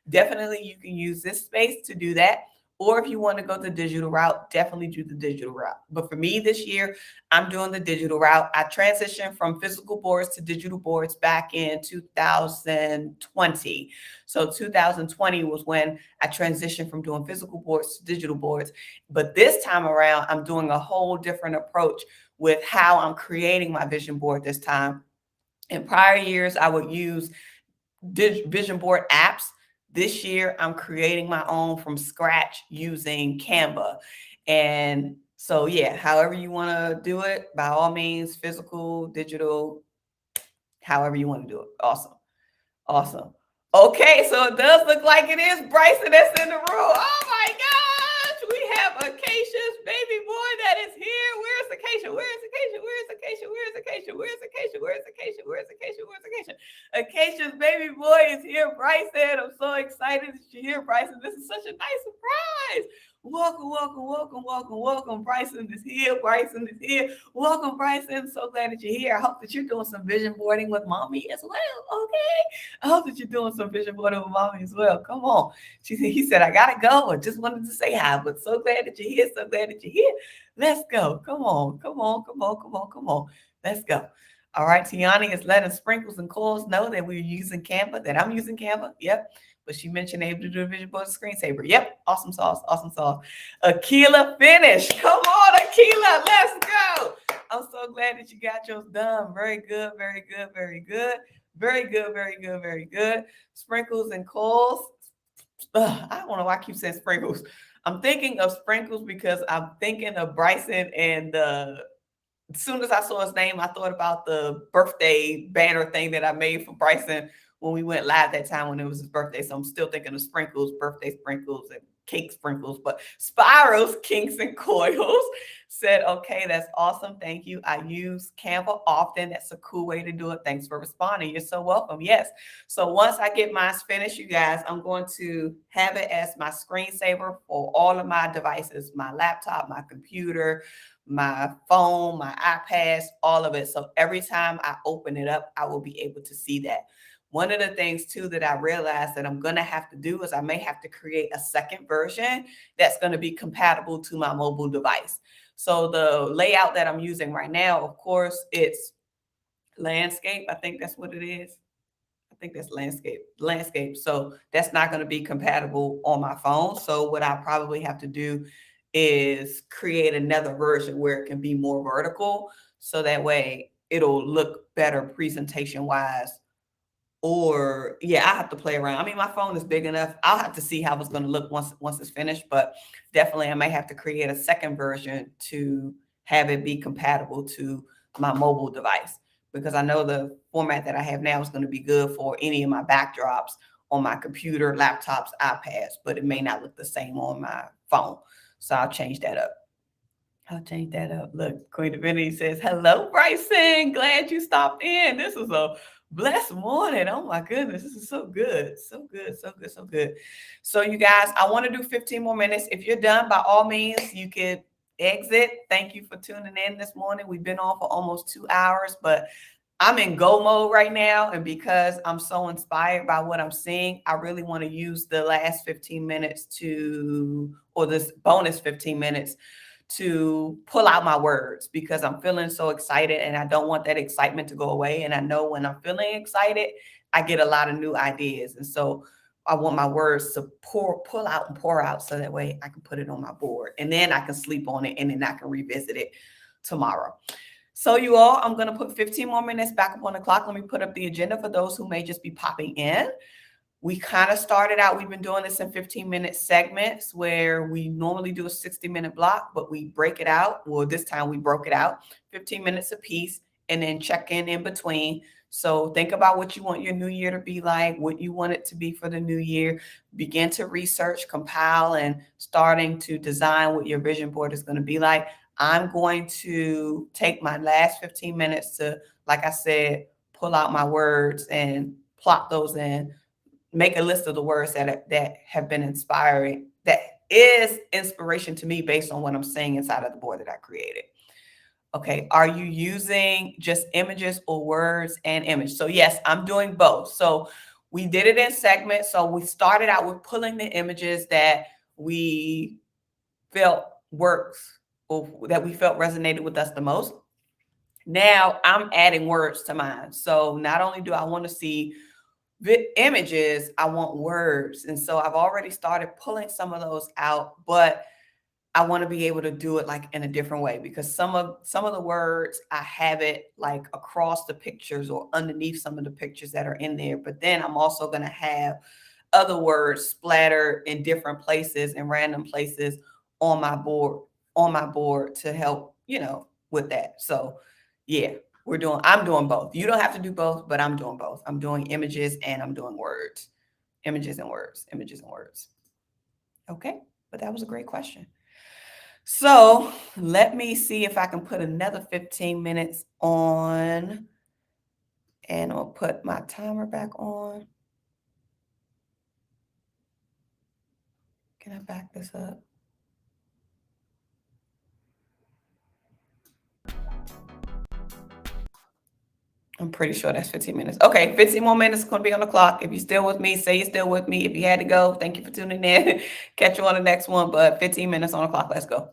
Definitely you can use this space to do that. Or if you want to go the digital route, definitely do the digital route. But for me this year, I'm doing the digital route. I transitioned from physical boards to digital boards back in 2020. So 2020 was when I transitioned from doing physical boards to digital boards. But this time around, I'm doing a whole different approach with how I'm creating my vision board this time. In prior years, I would use vision board apps. This year, I'm creating my own from scratch using Canva. And so, yeah, however you want to do it, by all means, physical, digital, however you want to do it. Awesome. Awesome. Okay, so it does look like it is Bryson that's in the room. Oh my gosh, we have Acacia's baby boy that is here. Where's Acacia? Where's Acacia? Where's Acacia? Where's Acacia? Where's Acacia? Where's Acacia? Where's Acacia? Where's Acacia? Acacia's baby boy is here, Bryson. I'm so excited that you're here, Bryson. This is such a nice surprise. Welcome, welcome, welcome, welcome, welcome. Bryson is here. Bryson is here. Welcome, Bryson. So glad that you're here. I hope that you're doing some vision boarding with mommy as well. Okay. I hope that you're doing some vision boarding with mommy as well. Come on. He said, I gotta go. I just wanted to say hi, but so glad that you're here. So glad that you're here. Let's go. Come on. Come on. Come on. Come on. Come on. Let's go. All right. Tiani is letting Sprinkles and Coils know that we're using Canva, that I'm using Canva. Yep. But she mentioned able to do a vision board screensaver. Yep. Awesome sauce. Awesome sauce. Akila finished. Come on, Akila. Let's go. I'm so glad that you got yours done. Very good. Very good. Very good. Very good. Very good. Very good. Sprinkles and Coils. I don't know why I keep saying Sprinkles. I'm thinking of Sprinkles because I'm thinking of Bryson, and as soon as I saw his name, I thought about the birthday banner thing that I made for Bryson when we went live that time when it was his birthday. So I'm still thinking of Sprinkles, birthday Sprinkles, and cake Sprinkles. But Spirals, Kinks, and Coils said, okay, that's awesome. Thank you. I use Canva often. That's a cool way to do it. Thanks for responding. You're so welcome. Yes. So once I get mine finished, you guys, I'm going to have it as my screensaver for all of my devices, my laptop, my computer, my phone, my iPads, all of it. So every time I open it up, I will be able to see that. One of the things too that I realized that I'm going to have to do is I may have to create a second version that's going to be compatible to my mobile device. So the layout that I'm using right now, of course, it's landscape. I think that's what it is. I think that's landscape. So that's not going to be compatible on my phone. So what I probably have to do is create another version where it can be more vertical. So that way it'll look better presentation wise. Or yeah, I have to play around. I mean, my phone is big enough. I'll have to see how it's going to look once it's finished, but definitely I may have to create a second version to have it be compatible to my mobile device, because I know the format that I have now is going to be good for any of my backdrops on my computer, laptops, iPads, but it may not look the same on my phone. So I'll change that up. Look, Queen Divinity says, hello, Bryson. Glad you stopped in. This is a blessed morning. Oh my goodness. This is so good. So good. So good. So good. So you guys, I want to do 15 more minutes. If you're done, by all means, you could exit. Thank you for tuning in this morning. We've been on for almost 2 hours, but I'm in go mode right now. And because I'm so inspired by what I'm seeing, I really want to use the last 15 minutes or this bonus 15 minutes to pull out my words, because I'm feeling so excited and I don't want that excitement to go away. And I know when I'm feeling excited, I get a lot of new ideas. And so I want my words to pull out and pour out, so that way I can put it on my board and then I can sleep on it and then I can revisit it tomorrow. So you all, I'm going to put 15 more minutes back up on the clock. Let me put up the agenda for those who may just be popping in. We kind of started out, we've been doing this in 15-minute segments where we normally do a 60-minute block, but we break it out. Well, this time we broke it out 15 minutes apiece and then check in between. So think about what you want your new year to be like, what you want it to be for the new year. Begin to research, compile, and starting to design what your vision board is going to be like. I'm going to take my last 15 minutes to, like I said, pull out my words and plot those in. Make a list of the words that have been inspiring, that is inspiration to me based on what I'm seeing inside of the board that I created. Okay, are you using just images or words and image? So yes, I'm doing both. So we did it in segments. So we started out with pulling the images that we felt works or that we felt resonated with us the most. Now I'm adding words to mine. So not only do I want to see images, I want words. And so I've already started pulling some of those out, but I want to be able to do it like in a different way, because some of the words I have it like across the pictures or underneath some of the pictures that are in there. But then I'm also going to have other words splattered in different places and random places on my board to help, with that. So yeah, I'm doing both. You don't have to do both, but I'm doing both. I'm doing images and I'm doing words. Images and words, images and words. Okay, but that was a great question. So let me see if I can put another 15 minutes on, and I'll put my timer back on. Can I back this up? I'm pretty sure that's 15 minutes. Okay, 15 more minutes is going to be on the clock. If you're still with me, say you're still with me. If you had to go, thank you for tuning in. Catch you on the next one, but 15 minutes on the clock. Let's go.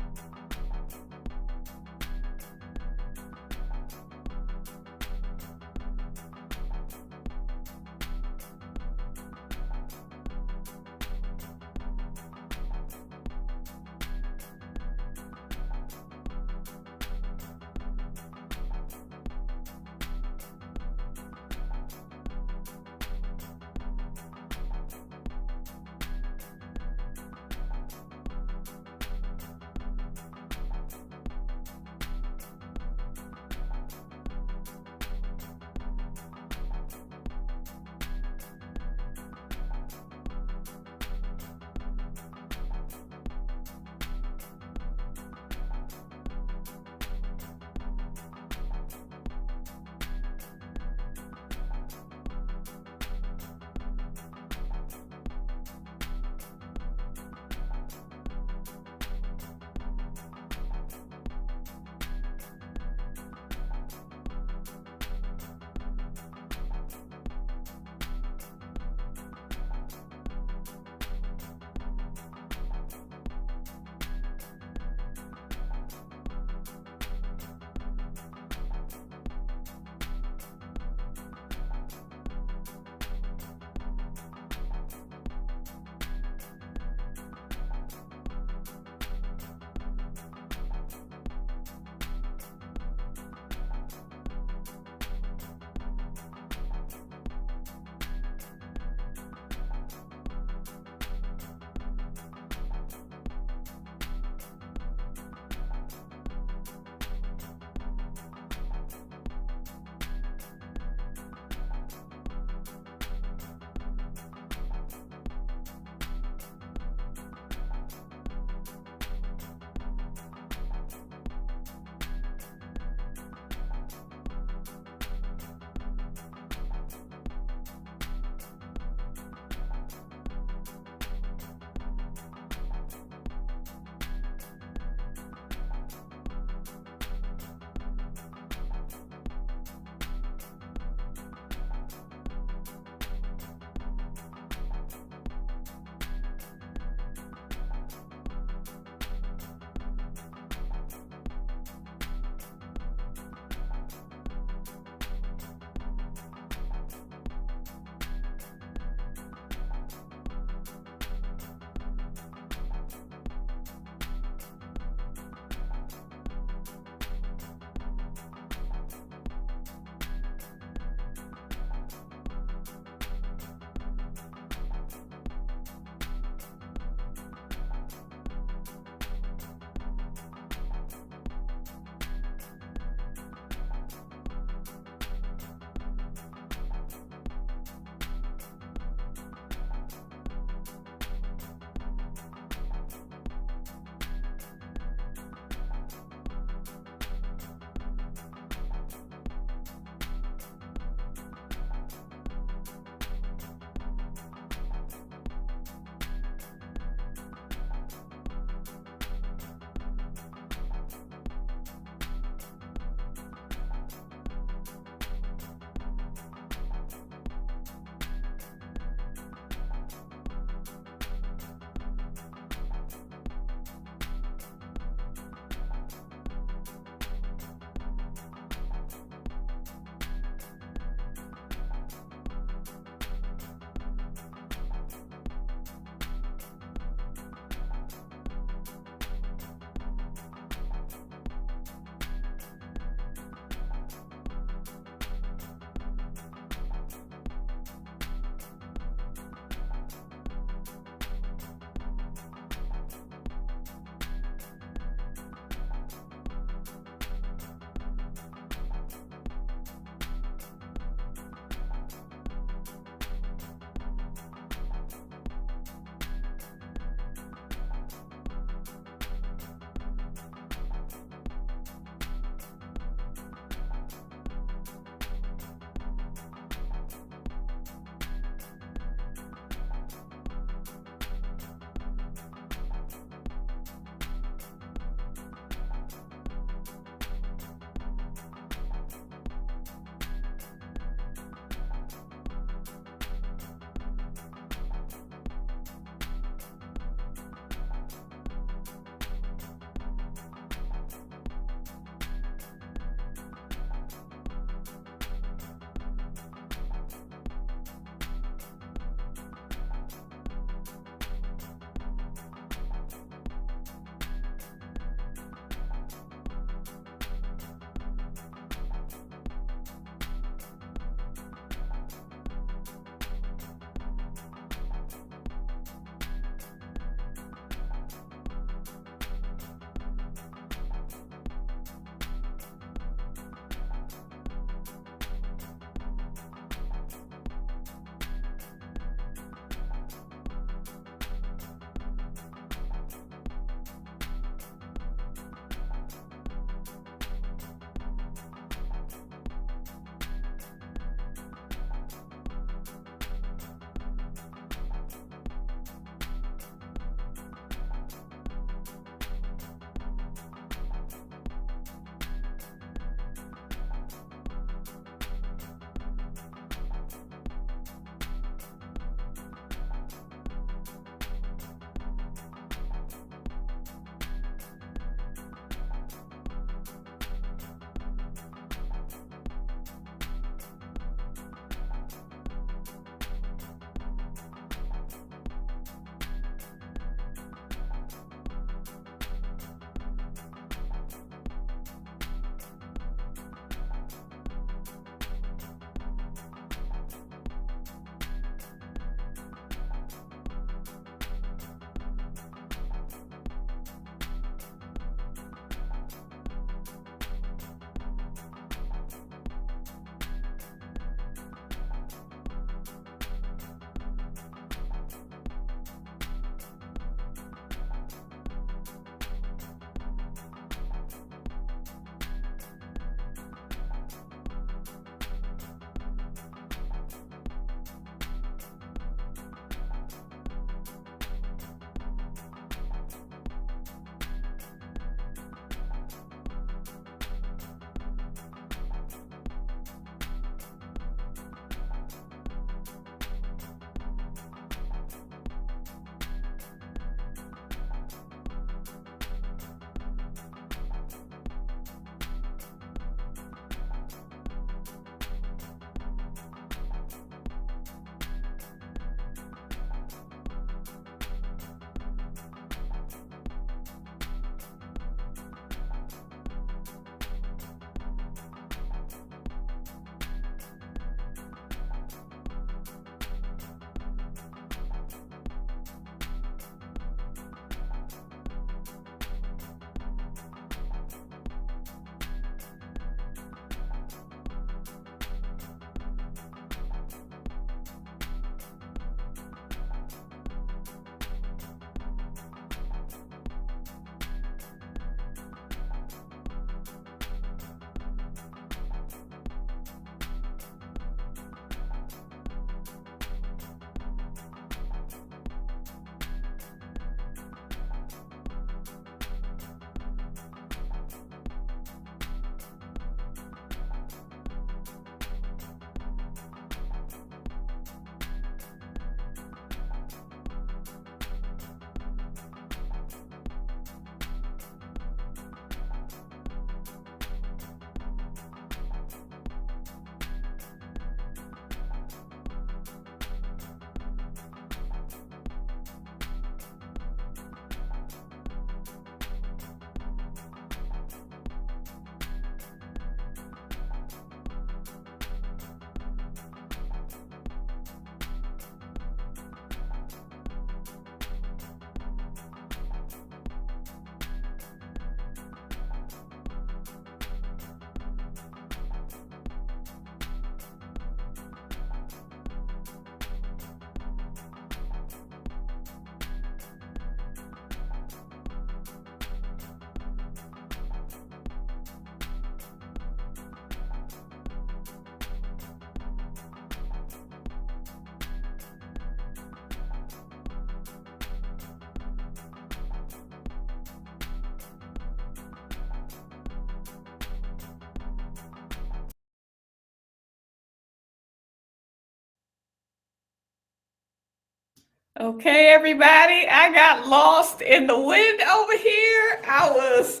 Okay, everybody, I got lost in the wind over here. I was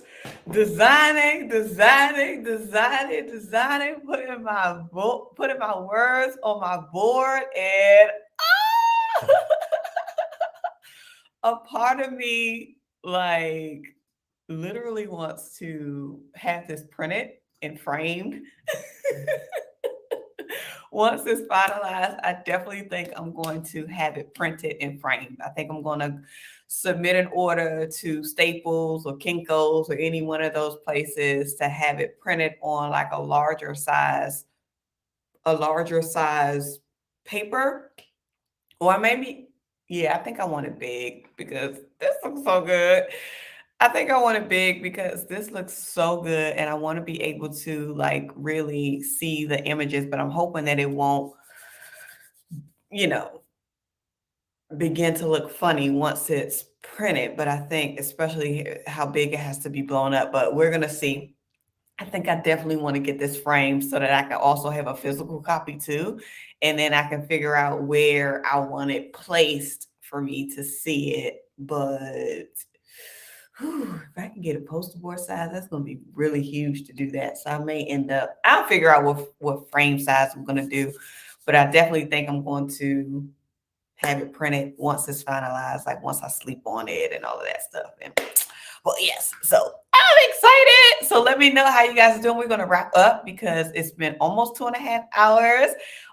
designing, putting my words on my board, and a part of me like literally wants to have this printed and framed. Once it's finalized, I definitely think I'm going to have it printed and framed. I think I'm going to submit an order to Staples or Kinko's or any one of those places to have it printed on like a larger size paper. Or maybe, yeah, I think I want it big because this looks so good. I think I want it big because this looks so good and I want to be able to like really see the images, but I'm hoping that it won't, you know, begin to look funny once it's printed. But I think especially how big it has to be blown up, but we're going to see. I think I definitely want to get this framed so that I can also have a physical copy too. And then I can figure out where I want it placed for me to see it. But whew, if I can get a poster board size, that's going to be really huge to do that. So I may end up, I'll figure out what frame size I'm going to do. But I definitely think I'm going to have it printed once it's finalized, like once I sleep on it and all of that stuff. And well, yes, so I'm excited. So let me know how you guys are doing. We're going to wrap up because it's been almost 2.5 hours.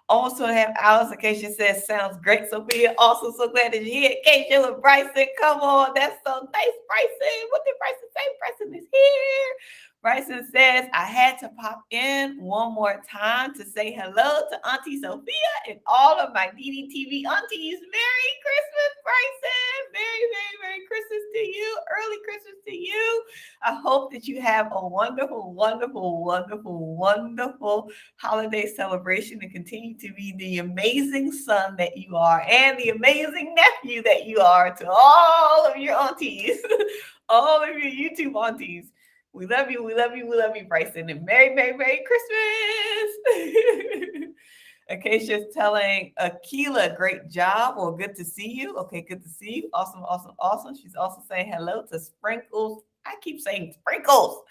Almost 2.5 hours. Acacia says, sounds great, Sophia. Also, so glad that you're here. Acacia with Bryson. Come on. That's so nice, Bryson. What did Bryson say? Bryson is here. Bryson says, I had to pop in one more time to say hello to Auntie Sophia and all of my DDTV aunties. Merry Christmas, Bryson. Very, very, Merry Christmas to you. Early Christmas to you. I hope that you have a wonderful, wonderful, wonderful, wonderful holiday celebration and continue to be the amazing son that you are and the amazing nephew that you are to all of your aunties, all of your YouTube aunties. We love you. We love you. We love you, Bryson. And Merry, Merry, Merry Christmas. Acacia's telling Akila, great job or good to see you. Okay, good to see you. Awesome, awesome, awesome. She's also saying hello to Sprinkles. I keep saying Sprinkles.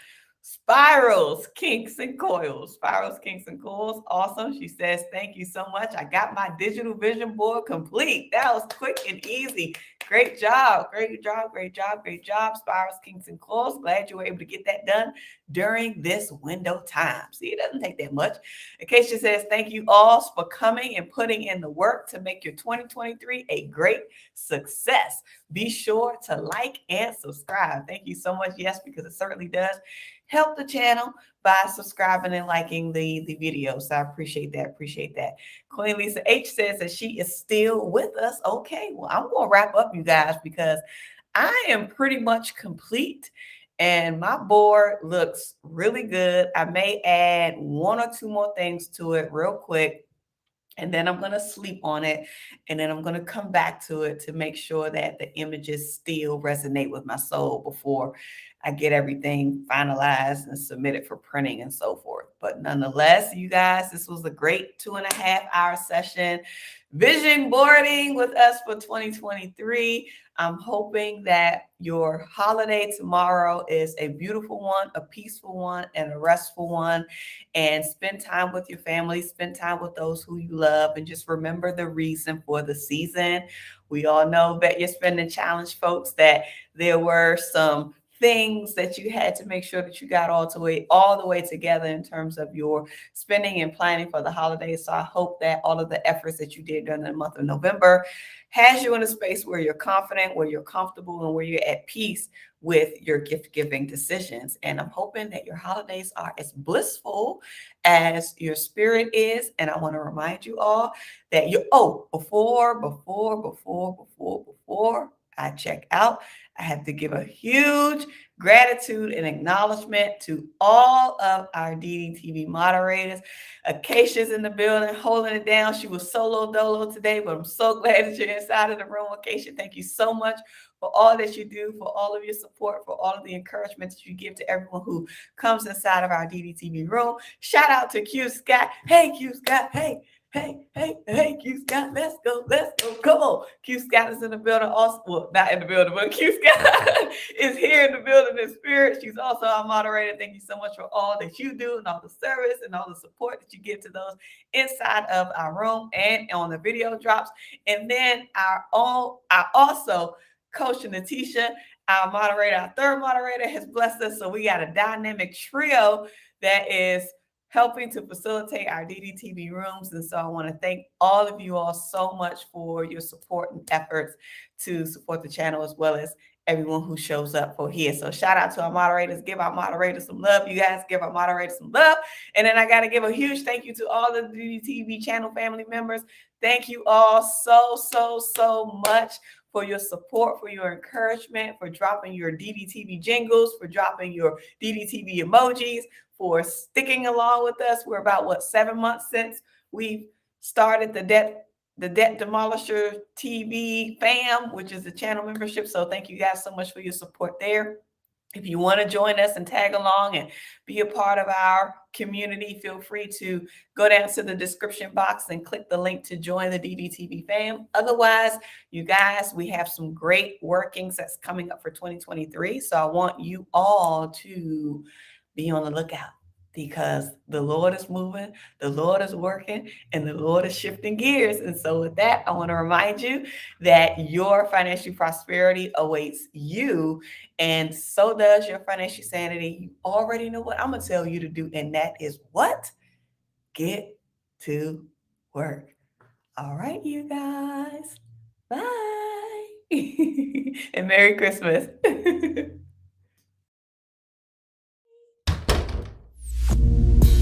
Spirals, kinks, and coils. Spirals, kinks, and coils. Awesome. She says, thank you so much. I got my digital vision board complete. That was quick and easy. Great job. Great job. Great job. Great job. Spirals, kinks, and coils. Glad you were able to get that done during this window time. See, it doesn't take that much. Acacia says, thank you all for coming and putting in the work to make your 2023 a great success. Be sure to like and subscribe. Thank you so much. Yes, because it certainly does help the channel by subscribing and liking the video. So I appreciate that. Appreciate that. Queen Lisa H says that she is still with us. Okay, well, I'm going to wrap up, you guys, because I am pretty much complete and my board looks really good. I may add 1 or 2 more things to it real quick. And then I'm going to sleep on it. And then I'm going to come back to it to make sure that the images still resonate with my soul before I get everything finalized and submitted for printing and so forth. But nonetheless, you guys, this was a great 2.5-hour session. Vision boarding with us for 2023. I'm hoping that your holiday tomorrow is a beautiful one, a peaceful one, and a restful one. And spend time with your family, spend time with those who you love, and just remember the reason for the season. We all know Bet Your Spending Challenge, folks, that there were some things that you had to make sure that you got all the way together in terms of your spending and planning for the holidays. So I hope that all of the efforts that you did during the month of November has you in a space where you're confident, where you're comfortable, and where you're at peace with your gift giving decisions. And I'm hoping that your holidays are as blissful as your spirit is. And I want to remind you all that before I check out, I have to give a huge gratitude and acknowledgement to all of our DDTV moderators. Acacia's in the building, holding it down. She was solo dolo today, but I'm so glad that you're inside of the room. Acacia, thank you so much for all that you do, for all of your support, for all of the encouragement that you give to everyone who comes inside of our DDTV room. Shout out to Q Scott. Hey, Q Scott. Hey. Hey, Q Scott, let's go. Come on. Q Scott is in the building also. Well, not in the building, but Q Scott is here in the building in spirit. She's also our moderator. Thank you so much for all that you do and all the service and all the support that you give to those inside of our room and on the video drops. And then our also Coach Natisha, our moderator, our third moderator, has blessed us. So we got a dynamic trio that is helping to facilitate our DDTV rooms. And so I want to thank all of you all so much for your support and efforts to support the channel, as well as everyone who shows up for here. So shout out to our moderators. Give our moderators some love. You guys give our moderators some love. And then I got to give a huge thank you to all the DDTV channel family members. Thank you all so much for your support, for your encouragement, for dropping your DDTV jingles, for dropping your DDTV emojis, for sticking along with us. We're about, 7 months since we started the Debt Demolisher TV fam, which is the channel membership. So thank you guys so much for your support there. If you want to join us and tag along and be a part of our community, feel free to go down to the description box and click the link to join the DDTV fam. Otherwise, you guys, we have some great workings that's coming up for 2023. So I want you all to be on the lookout, because the Lord is moving, the Lord is working, and the Lord is shifting gears. And so with that, I want to remind you that your financial prosperity awaits you, and so does your financial sanity. You already know what I'm going to tell you to do, and that is what? Get to work. All right, you guys. Bye. And Merry Christmas.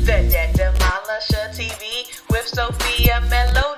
The Debt Demolisher TV with Sophia Melone.